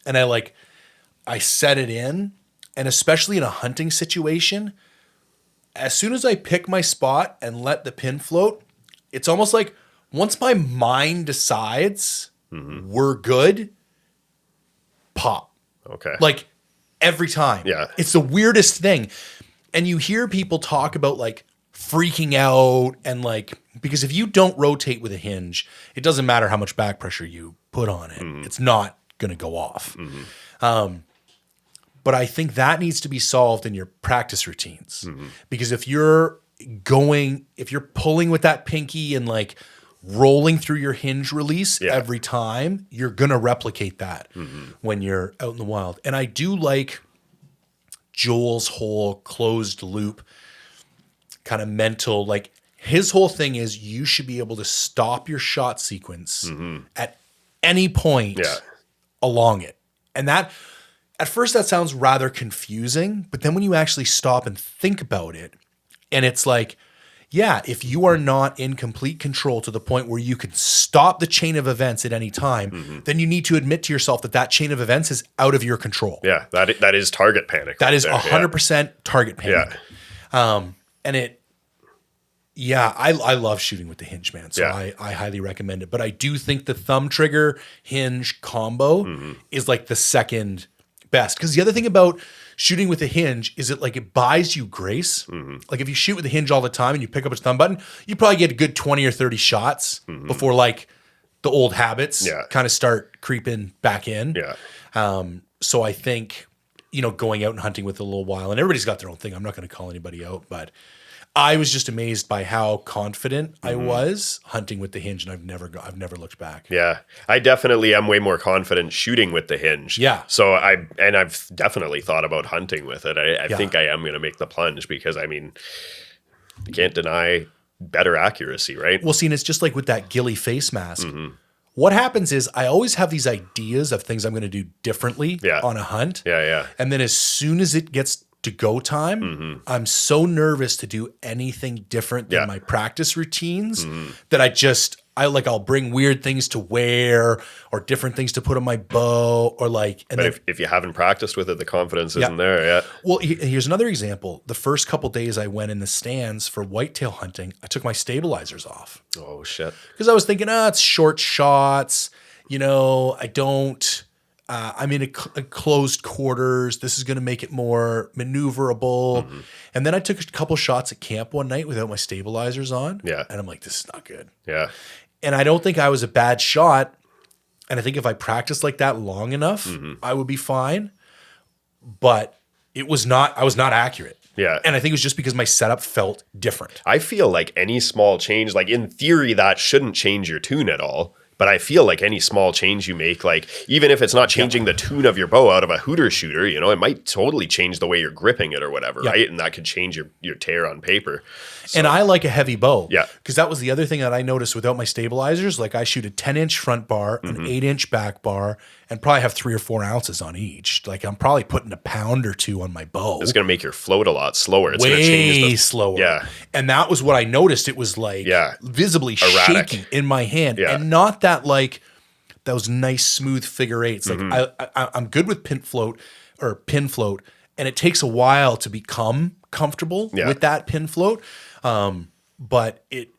Speaker 1: and I set it in, and especially in a hunting situation, as soon as I pick my spot and let the pin float, it's almost like once my mind decides we're good, pop.
Speaker 2: Okay.
Speaker 1: Like every time.
Speaker 2: Yeah.
Speaker 1: It's the weirdest thing. And you hear people talk about like freaking out and like, because if you don't rotate with a hinge, it doesn't matter how much back pressure you put on it. It's not going to go off. But I think that needs to be solved in your practice routines. Because if you're pulling with that pinky and like rolling through your hinge release
Speaker 2: Yeah.
Speaker 1: every time, you're going to replicate that when you're out in the wild. And I do like Joel's whole closed loop kind of mental, like his whole thing is you should be able to stop your shot sequence at any point along it. And that, at first that sounds rather confusing, but then when you actually stop and think about it, and it's like, yeah, if you are not in complete control to the point where you can stop the chain of events at any time, then you need to admit to yourself that that chain of events is out of your control.
Speaker 2: Yeah, that is target panic.
Speaker 1: That is 100% target panic.
Speaker 2: Yeah.
Speaker 1: And it, yeah, I love shooting with the hinge, man. So
Speaker 2: Yeah.
Speaker 1: I highly recommend it. But I do think the thumb trigger hinge combo is like the second best. Because the other thing about shooting with a hinge is it buys you grace. Like if you shoot with a hinge all the time and you pick up its thumb button, you probably get a good 20 or 30 shots before like the old habits kind of start creeping back in.
Speaker 2: Yeah.
Speaker 1: So I think, going out and hunting with a little while, and everybody's got their own thing. I'm not going to call anybody out, but I was just amazed by how confident I was hunting with the hinge, and I've never looked back.
Speaker 2: Yeah, I definitely am way more confident shooting with the hinge.
Speaker 1: Yeah.
Speaker 2: So I've definitely thought about hunting with it. I think I am going to make the plunge because you can't deny better accuracy, right?
Speaker 1: Well, see, and it's just like with that ghillie face mask. What happens is I always have these ideas of things I'm going to do differently on a hunt.
Speaker 2: Yeah.
Speaker 1: And then as soon as it gets to go time, I'm so nervous to do anything different than my practice routines that I'll bring weird things to wear or different things to put on my bow or like. And
Speaker 2: but if you haven't practiced with it, the confidence isn't there. Yeah.
Speaker 1: Well, here's another example. The first couple days I went in the stands for whitetail hunting, I took my stabilizers off.
Speaker 2: Oh shit.
Speaker 1: Because I was thinking, it's short shots. I don't. I'm in a closed quarters. This is going to make it more maneuverable. And then I took a couple shots at camp one night without my stabilizers on.
Speaker 2: Yeah.
Speaker 1: And I'm like, this is not good.
Speaker 2: Yeah.
Speaker 1: And I don't think I was a bad shot. And I think if I practiced like that long enough, I would be fine. But I was not accurate.
Speaker 2: Yeah.
Speaker 1: And I think it was just because my setup felt different.
Speaker 2: I feel like any small change, like in theory, that shouldn't change your tune at all. But I feel like any small change you make, like even if it's not changing the tune of your bow out of a hooter shooter, it might totally change the way you're gripping it or whatever, right? And that could change your tear on paper. So,
Speaker 1: and I like a heavy bow.
Speaker 2: Yeah.
Speaker 1: Because that was the other thing that I noticed without my stabilizers. Like I shoot a 10-inch front bar, an 8-inch back bar, and probably have 3 or 4 ounces on each. Like I'm probably putting a pound or two on my bow.
Speaker 2: It's going to make your float a lot slower. It's
Speaker 1: way
Speaker 2: going to change
Speaker 1: slower.
Speaker 2: Yeah.
Speaker 1: And that was what I noticed. It was like visibly
Speaker 2: erratic.
Speaker 1: shaking in my hand.
Speaker 2: Yeah.
Speaker 1: And not that like those nice smooth figure eights. Like I'm good with pin float, and it takes a while to become comfortable with that pin float. But it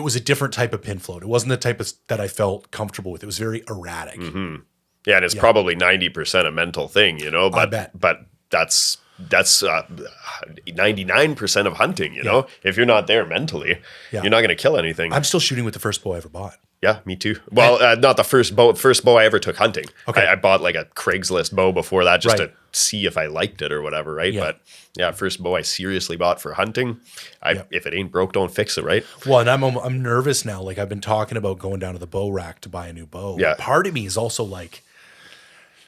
Speaker 1: was a different type of pin float. It wasn't the type that I felt comfortable with. It was very erratic.
Speaker 2: Yeah, and it's probably 90% a mental thing, But
Speaker 1: I bet.
Speaker 2: But that's 99% of hunting, know. If you're not there mentally, you're not going to kill anything.
Speaker 1: I'm still shooting with the first bow I ever bought.
Speaker 2: Yeah, me too. Well, not the first bow. First bow I ever took hunting.
Speaker 1: Okay.
Speaker 2: I bought like a Craigslist bow before that just to see if I liked it or whatever, right?
Speaker 1: Yeah.
Speaker 2: But first bow I seriously bought for hunting. If it ain't broke, don't fix it, right?
Speaker 1: Well, and I'm nervous now. Like I've been talking about going down to the bow rack to buy a new bow.
Speaker 2: Yeah.
Speaker 1: Part of me is also like,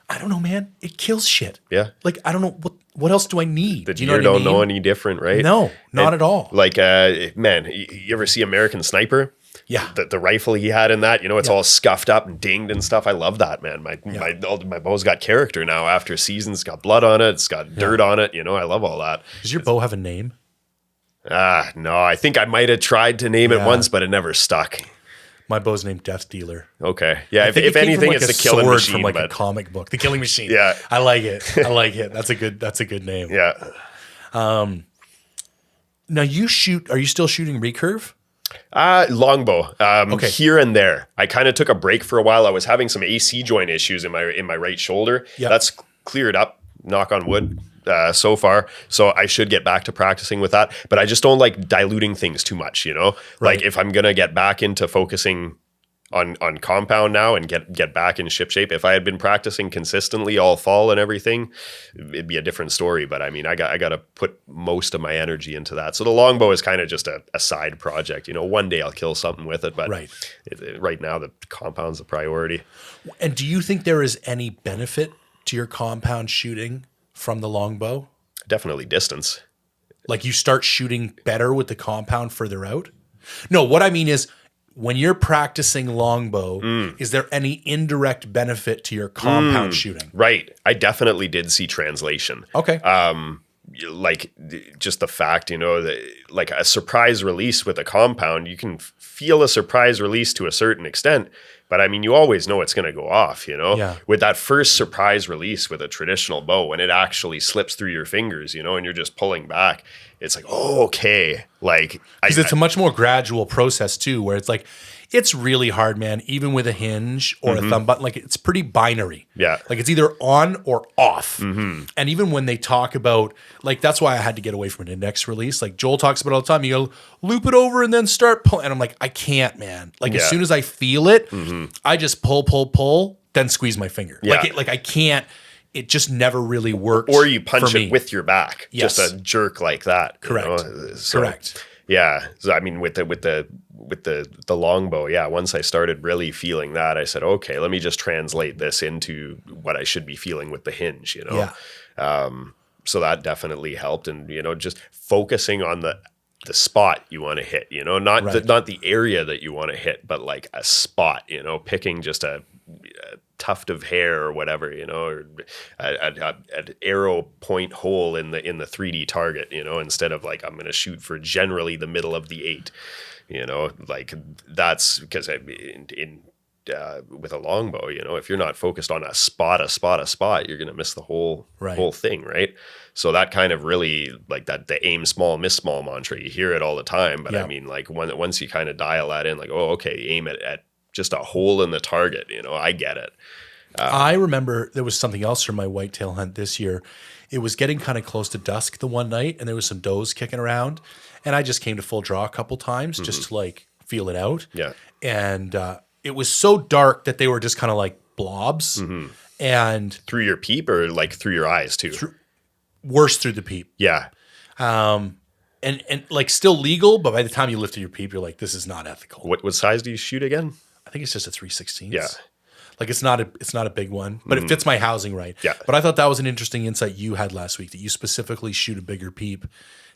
Speaker 1: I don't know, man. It kills shit.
Speaker 2: Yeah.
Speaker 1: Like I don't know what else do I need.
Speaker 2: The deer don't know any different, right?
Speaker 1: No, not at all.
Speaker 2: Like, man, you ever see American Sniper?
Speaker 1: Yeah.
Speaker 2: The rifle he had in that, it's all scuffed up and dinged and stuff. I love that, man. My bow's got character now after seasons. It's got blood on it. It's got dirt on it. I love all that.
Speaker 1: Does your bow have a name?
Speaker 2: No. I think I might have tried to name it once, but it never stuck.
Speaker 1: My bow's named Death Dealer.
Speaker 2: Okay. Yeah. If
Speaker 1: it came
Speaker 2: anything,
Speaker 1: from,
Speaker 2: it's
Speaker 1: a
Speaker 2: the killing
Speaker 1: sword
Speaker 2: machine.
Speaker 1: from a comic book. The Killing Machine.
Speaker 2: Yeah.
Speaker 1: I like it. That's a good name.
Speaker 2: Yeah.
Speaker 1: Now are you still shooting recurve?
Speaker 2: Longbow. Here and there. I kind of took a break for a while. I was having some AC joint issues in my right shoulder.
Speaker 1: Yep.
Speaker 2: That's cleared up, knock on wood, so far. So I should get back to practicing with that. But I just don't like diluting things too much, Like if I'm going to get back into focusing on compound now and get back in ship shape. If I had been practicing consistently all fall and everything, it'd be a different story. But I mean, I got to put most of my energy into that. So the longbow is kind of just a side project. You know, one day I'll kill something with it, but right now the compound's the priority.
Speaker 1: And do you think there is any benefit to your compound shooting from the longbow?
Speaker 2: Definitely distance.
Speaker 1: Like you start shooting better with the compound further out? No, what I mean is, when you're practicing longbow, is there any indirect benefit to your compound shooting?
Speaker 2: Right. I definitely did see translation.
Speaker 1: Okay.
Speaker 2: Like just the fact, you know, that like a surprise release with a compound, you can feel a surprise release to a certain extent, but I mean, you always know it's going to go off, you know, with that first surprise release with a traditional bow, when it actually slips through your fingers, you know, and you're just pulling back, it's like, oh, okay. Like,
Speaker 1: because it's a much more gradual process too, where it's like, it's really hard, man, even with a hinge or a thumb button, like it's pretty binary.
Speaker 2: Yeah.
Speaker 1: Like it's either on or off. And even when they talk about, like, that's why I had to get away from an index release. Like Joel talks about all the time, you go loop it over and then start pulling. And I'm like, I can't, man. Like as soon as I feel it, I just pull, then squeeze my finger.
Speaker 2: Yeah.
Speaker 1: Like I can't, it just never really worked.
Speaker 2: Or you punch it with your back.
Speaker 1: Yes.
Speaker 2: Just a jerk like that.
Speaker 1: Correct.
Speaker 2: You know? So,
Speaker 1: Correct.
Speaker 2: Yeah. So I mean, with the longbow, yeah. Once I started really feeling that, I said, okay, let me just translate this into what I should be feeling with the hinge. You know.
Speaker 1: Yeah.
Speaker 2: So that definitely helped, and you know, just focusing on the spot you want to hit. You know, not the area that you want to hit, but like a spot. You know, picking just a tuft of hair or whatever, you know, or an arrow point hole in the 3D target, you know, instead of like, I'm going to shoot for generally the middle of the 8, you know, like that's because with a longbow, you know, if you're not focused on a spot, you're going to miss the whole thing. Right. So that kind of really like that, the aim small, miss small mantra, you hear it all the time. But I mean, like once you kind of dial that in, like, oh, okay, aim at just a hole in the target, you know, I get it.
Speaker 1: I remember there was something else from my whitetail hunt this year. It was getting kind of close to dusk the one night, and there was some does kicking around, and I just came to full draw a couple times just to like feel it out.
Speaker 2: Yeah.
Speaker 1: And it was so dark that they were just kind of like blobs, and
Speaker 2: through your peep or like through your eyes too.
Speaker 1: Worse through the peep.
Speaker 2: Yeah.
Speaker 1: And like still legal, but by the time you lifted your peep, you're like, this is not ethical.
Speaker 2: What size do you shoot again?
Speaker 1: I think it's just a 3/16.
Speaker 2: Yeah.
Speaker 1: Like it's not a big one, but it fits my housing right.
Speaker 2: Yeah.
Speaker 1: But I thought that was an interesting insight you had last week, that you specifically shoot a bigger peep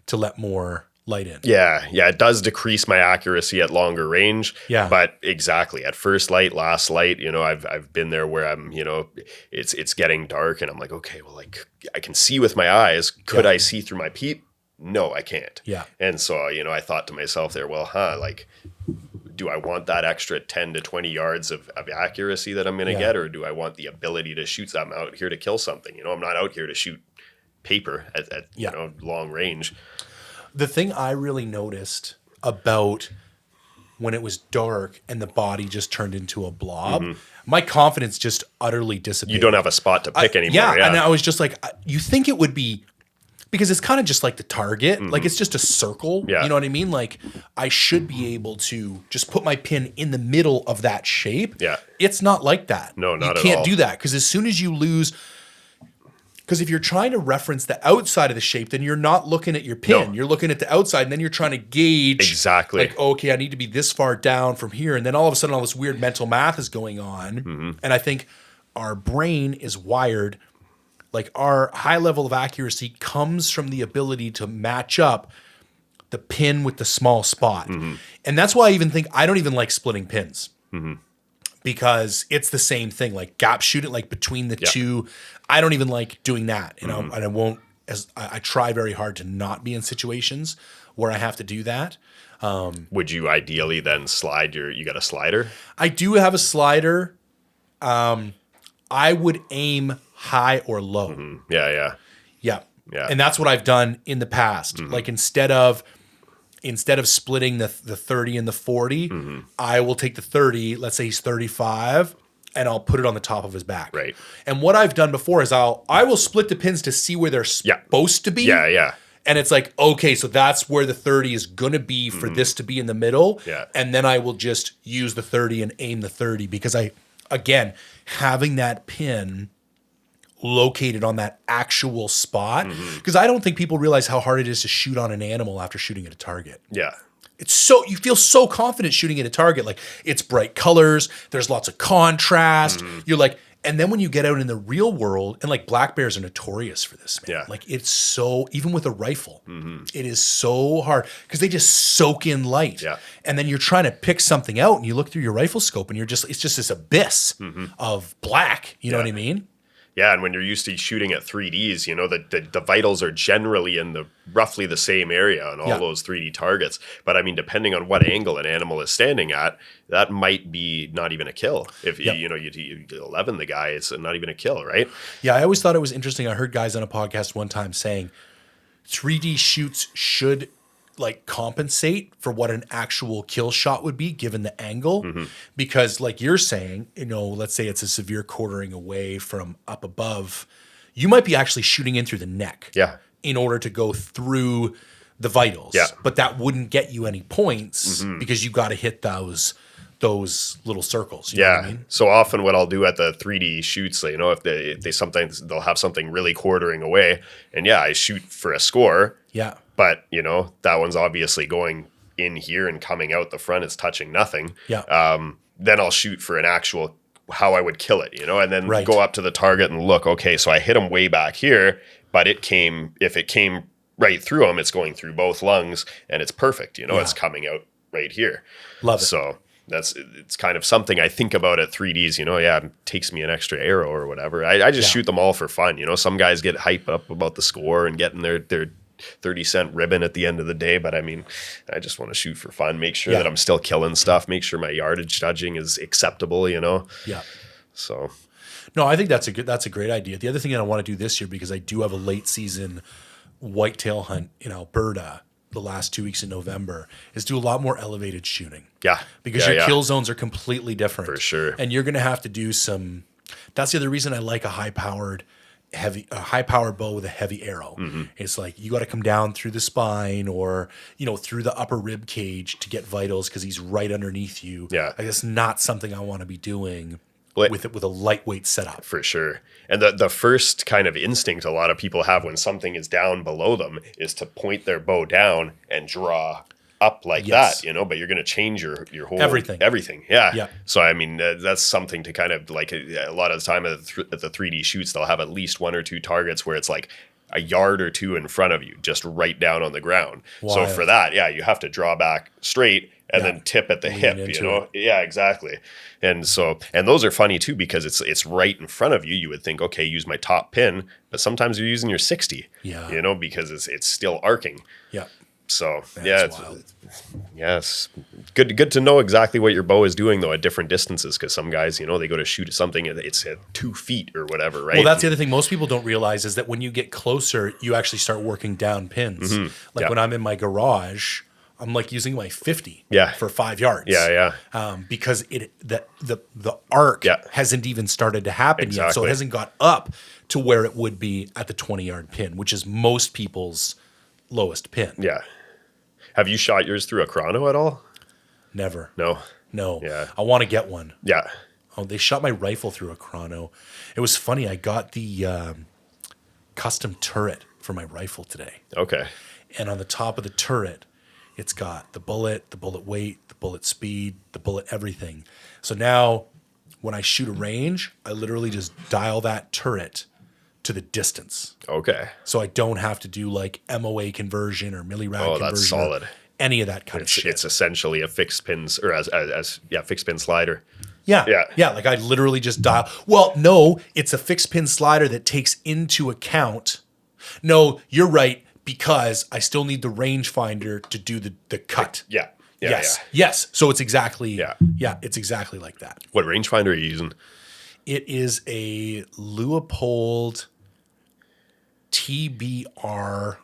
Speaker 1: to let more light in.
Speaker 2: Yeah. Yeah. It does decrease my accuracy at longer range.
Speaker 1: Yeah.
Speaker 2: But exactly at first light, last light, you know, I've been there where I'm, you know, it's getting dark and I'm like, okay, well, like I can see with my eyes. Could I see through my peep? No, I can't.
Speaker 1: Yeah.
Speaker 2: And so, you know, I thought to myself there, well, like, do I want that extra 10 to 20 yards of accuracy that I'm going to get, or do I want the ability to shoot something out here to kill something? You know, I'm not out here to shoot paper at you know, long range.
Speaker 1: The thing I really noticed about when it was dark and the body just turned into a blob, my confidence just utterly dissipated.
Speaker 2: You don't have a spot to pick anymore.
Speaker 1: Yeah, and I was just like, you think it would be, because it's kind of just like the target, like it's just a circle.
Speaker 2: Yeah.
Speaker 1: You know what I mean? Like I should be able to just put my pin in the middle of that shape.
Speaker 2: Yeah.
Speaker 1: It's not like that.
Speaker 2: No, not at all.
Speaker 1: You can't do that, because as soon as you lose, because if you're trying to reference the outside of the shape, then you're not looking at your pin.
Speaker 2: No.
Speaker 1: You're looking at the outside, and then you're trying to gauge.
Speaker 2: Exactly.
Speaker 1: Like, okay, I need to be this far down from here. And then all of a sudden, all this weird mental math is going on. And I think our brain is wired, like our high level of accuracy comes from the ability to match up the pin with the small spot. And that's why I don't even like splitting pins. Because it's the same thing, like gap shooting, like between the two. I don't even like doing that, you know, and I won't, I try very hard to not be in situations where I have to do that.
Speaker 2: Would you ideally then slide you got a slider?
Speaker 1: I do have a slider. I would aim high or low.
Speaker 2: Yeah.
Speaker 1: And that's what I've done in the past. Like instead of splitting the 30 and the 40, I will take the 30, let's say he's 35, and I'll put it on the top of his back.
Speaker 2: Right.
Speaker 1: And what I've done before is I will split the pins to see where they're supposed to be.
Speaker 2: Yeah.
Speaker 1: And it's like, okay, so that's where the 30 is going to be for this to be in the middle.
Speaker 2: Yeah.
Speaker 1: And then I will just use the 30 and aim the 30 because again, having that pin located on that actual spot, because I don't think people realize how hard it is to shoot on an animal after shooting at a target.
Speaker 2: Yeah.
Speaker 1: It's so, you feel so confident shooting at a target. Like, it's bright colors, there's lots of contrast. You're like, and then when you get out in the real world, and like black bears are notorious for this, man.
Speaker 2: Yeah.
Speaker 1: Like, it's so, even with a rifle, it is so hard because they just soak in light.
Speaker 2: Yeah.
Speaker 1: And then you're trying to pick something out and you look through your rifle scope and you're just, it's just this abyss of black. You know what I mean?
Speaker 2: Yeah, and when you're used to shooting at 3Ds, you know, the vitals are generally in the roughly the same area on all those 3D targets. But I mean, depending on what angle an animal is standing at, that might be not even a kill. If you know you 11 the guy, it's not even a kill, right?
Speaker 1: Yeah, I always thought it was interesting. I heard guys on a podcast one time saying 3D shoots should like compensate for what an actual kill shot would be given the angle, because like you're saying, you know, let's say it's a severe quartering away from up above, you might be actually shooting in through the neck in order to go through the vitals, but that wouldn't get you any points because you got to hit those little circles. You know what I mean?
Speaker 2: So often what I'll do at the 3D shoots, you know, if they sometimes they'll have something really quartering away, and I shoot for a score.
Speaker 1: Yeah.
Speaker 2: But, you know, that one's obviously going in here and coming out the front. It's touching nothing.
Speaker 1: Yeah.
Speaker 2: Then I'll shoot for an actual how I would kill it, you know, and then go up to the target and look, okay, so I hit him way back here, but if it came right through him, it's going through both lungs and it's perfect, you know, it's coming out right here.
Speaker 1: Love it.
Speaker 2: So it's kind of something I think about at 3Ds, you know, it takes me an extra arrow or whatever. I just shoot them all for fun, you know. Some guys get hyped up about the score and getting their 30-cent ribbon at the end of the day, but I mean, I just want to shoot for fun, make sure that I'm still killing stuff, make sure my yardage judging is acceptable, you know.
Speaker 1: Yeah.
Speaker 2: So
Speaker 1: no, I think that's a great idea. The other thing that I want to do this year, because I do have a late season whitetail hunt in Alberta the last 2 weeks in November, is do a lot more elevated shooting.
Speaker 2: Yeah.
Speaker 1: Because your kill zones are completely different.
Speaker 2: For sure.
Speaker 1: And you're going to have to do some, that's the other reason I like a high powered bow with a heavy arrow. It's like you got to come down through the spine or, you know, through the upper rib cage to get vitals because he's right underneath you.
Speaker 2: Yeah.
Speaker 1: Like, that's not something I want to be doing with a lightweight setup.
Speaker 2: For sure. And the first kind of instinct a lot of people have when something is down below them is to point their bow down and draw up like that, you know, but you're going to change your whole everything. Yeah. So I mean, that's something to kind of like a lot of the time at the 3D shoots, they'll have at least one or two targets where it's like a yard or two in front of you, just right down on the ground. So for that, you have to draw back straight and then tip at the hip, you know? Yeah, exactly. And so, and those are funny too, because it's right in front of you. You would think, okay, use my top pin, but sometimes you're using your 60, you know, because it's still arcing.
Speaker 1: Yeah.
Speaker 2: So it's good to know exactly what your bow is doing though at different distances, because some guys, you know, they go to shoot something and it's at 2 feet or whatever, right?
Speaker 1: Well, that's the other thing most people don't realize is that when you get closer, you actually start working down pins. Like when I'm in my garage, I'm like using my 50 for 5 yards. Because the arc hasn't even started to happen yet, so it hasn't got up to where it would be at the 20-yard pin, which is most people's lowest pin.
Speaker 2: Yeah. Have you shot yours through a chrono at all?
Speaker 1: Never.
Speaker 2: No.
Speaker 1: Yeah. I want to get one.
Speaker 2: Yeah.
Speaker 1: Oh, they shot my rifle through a chrono. It was funny. I got the custom turret for my rifle today.
Speaker 2: Okay.
Speaker 1: And on the top of the turret, it's got the bullet weight, the bullet speed, the bullet everything. So now when I shoot a range, I literally just dial that turret to the distance.
Speaker 2: Okay.
Speaker 1: So I don't have to do like MOA conversion or millirad conversion.
Speaker 2: That's solid.
Speaker 1: Any of that kind of shit.
Speaker 2: It's essentially a fixed pins or fixed pin slider.
Speaker 1: Yeah. Like I literally just dial. Well, no, it's a fixed pin slider that takes into account. No, you're right, because I still need the rangefinder to do the cut. Yes. So it's exactly it's exactly like that.
Speaker 2: What rangefinder are you using?
Speaker 1: It is a Leupold TBR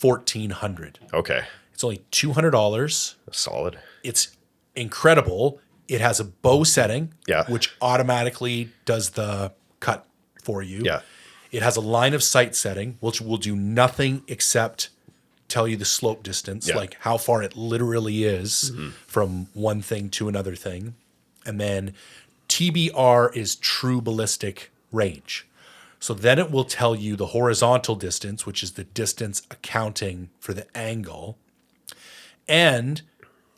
Speaker 1: 1400.
Speaker 2: Okay.
Speaker 1: It's only $200.
Speaker 2: Solid.
Speaker 1: It's incredible. It has a bow setting, which automatically does the cut for you.
Speaker 2: Yeah.
Speaker 1: It has a line of sight setting, which will do nothing except tell you the slope distance,
Speaker 2: Yeah.
Speaker 1: like how far it literally is from one thing to another thing. And then TBR is true ballistic range. So then it will tell you the horizontal distance, which is the distance accounting for the angle. And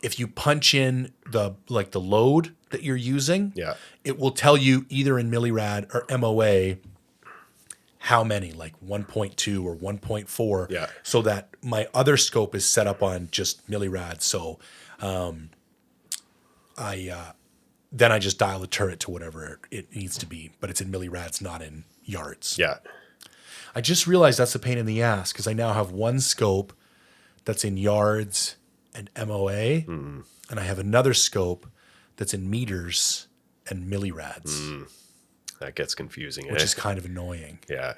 Speaker 1: if you punch in the load that you're using,
Speaker 2: Yeah.
Speaker 1: it will tell you either in millirad or MOA how many, like 1.2 or 1.4.
Speaker 2: Yeah.
Speaker 1: So that my other scope is set up on just millirad. So then I just dial the turret to whatever it needs to be, but it's in millirads, not in yards.
Speaker 2: Yeah.
Speaker 1: I just realized that's a pain in the ass because I now have one scope that's in yards and MOA, and I have another scope that's in meters and millirads,
Speaker 2: That gets confusing.
Speaker 1: which is kind of annoying.
Speaker 2: yeah.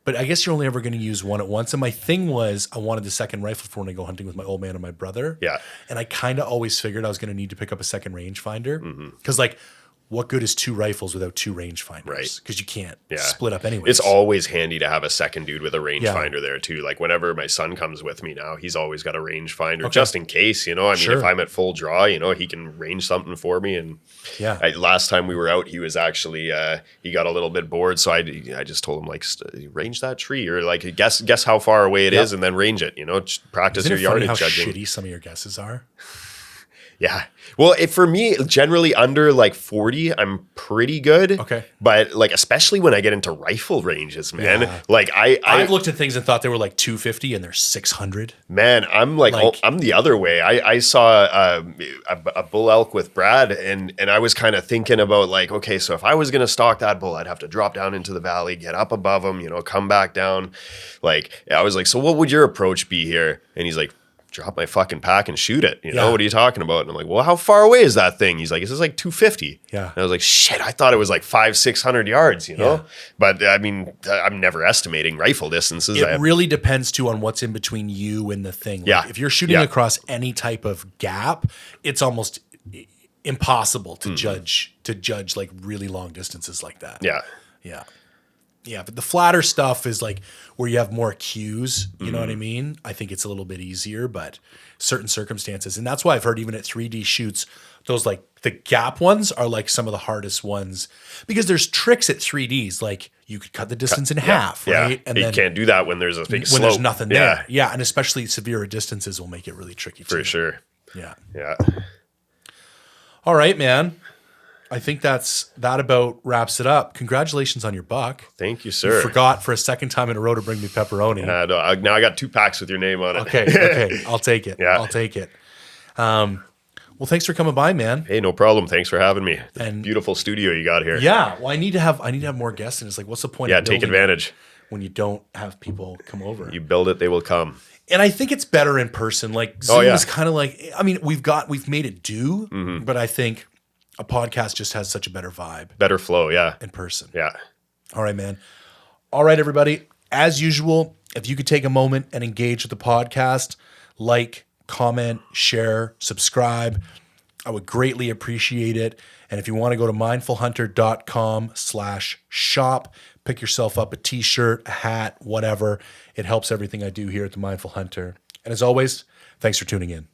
Speaker 1: But I guess you're only ever going to use one at once. And my thing was I wanted the second rifle for when I go hunting with my old man and my brother.
Speaker 2: Yeah.
Speaker 1: And I kind of always figured I was going to need to pick up a second rangefinder because, like, what good is two rifles without two rangefinders?
Speaker 2: Right.
Speaker 1: Because you can't
Speaker 2: Yeah.
Speaker 1: split up anyway.
Speaker 2: It's always handy to have a second dude with a rangefinder there too. Like whenever my son comes with me now, he's always got a rangefinder just in case, I mean,
Speaker 1: Sure.
Speaker 2: if I'm at full draw, he can range something for me. And last time we were out, he was actually, he got a little bit bored. So I just told him like, range that tree or like, guess how far away it is and then range it, just practice
Speaker 1: Isn't
Speaker 2: your
Speaker 1: it funny
Speaker 2: yardage
Speaker 1: how
Speaker 2: judging.
Speaker 1: shitty some of your guesses are?
Speaker 2: Yeah. Well, for me, generally under like 40, I'm pretty good.
Speaker 1: Okay.
Speaker 2: But like, especially when I get into rifle ranges, man,
Speaker 1: Yeah.
Speaker 2: like
Speaker 1: I've looked at things and thought they were like 250 and they're 600.
Speaker 2: man, I'm like, I'm the other way. I saw a bull elk with Brad and I was kind of thinking about like, okay, so if I was going to stalk that bull, I'd have to drop down into the valley, get up above him, come back down. Like, I was like, so what would your approach be here? And he's like, drop my fucking pack and shoot it. What are you talking about? And I'm like, well, how far away is that thing? He's like, this is like 250.
Speaker 1: Yeah.
Speaker 2: And I was like, shit, I thought it was like 500-600 yards,
Speaker 1: Yeah.
Speaker 2: But I mean, I'm never estimating rifle distances.
Speaker 1: It really depends too on what's in between you and the thing. Like,
Speaker 2: Yeah.
Speaker 1: if you're shooting
Speaker 2: Yeah.
Speaker 1: across any type of gap, it's almost impossible to judge like really long distances like that.
Speaker 2: Yeah.
Speaker 1: Yeah. Yeah. But the flatter stuff is like where you have more cues. You know what I mean? I think it's a little bit easier, but certain circumstances. And that's why I've heard even at 3D shoots, those like the gap ones are like some of the hardest ones because there's tricks at 3Ds. Like you could cut the distance in half, right?
Speaker 2: Yeah. And you can't do that when there's a big slope.
Speaker 1: When there's nothing there. Yeah. And especially severe distances will make it really tricky too.
Speaker 2: For sure.
Speaker 1: Yeah.
Speaker 2: Yeah.
Speaker 1: All right, man. I think that about wraps it up. Congratulations on your buck.
Speaker 2: Thank you, sir.
Speaker 1: Forgot for a second time in a row to bring me pepperoni.
Speaker 2: No, now I got 2 packs with your name on it.
Speaker 1: Okay. I'll take it.
Speaker 2: Yeah.
Speaker 1: I'll take it. Well, thanks for coming by, man.
Speaker 2: Hey, no problem. Thanks for having me.
Speaker 1: And-
Speaker 2: Beautiful studio you got here.
Speaker 1: Yeah. Well, I need to have more guests, and it's like, what's the point?
Speaker 2: Yeah,
Speaker 1: of
Speaker 2: take
Speaker 1: building
Speaker 2: advantage.
Speaker 1: when you don't have people come over.
Speaker 2: You build it, they will come.
Speaker 1: And I think it's better in person. Like Zoom
Speaker 2: yeah.
Speaker 1: is kind of like, I mean, we've made it do, but I think a podcast just has such a better vibe
Speaker 2: Better flow, yeah.
Speaker 1: in person.
Speaker 2: Yeah.
Speaker 1: All right, man. All right, everybody. As usual, if you could take a moment and engage with the podcast, like, comment, share, subscribe, I would greatly appreciate it. And if you want to go to mindfulhunter.com/shop, pick yourself up a t-shirt, a hat, whatever. It helps everything I do here at the Mindful Hunter. And as always, thanks for tuning in.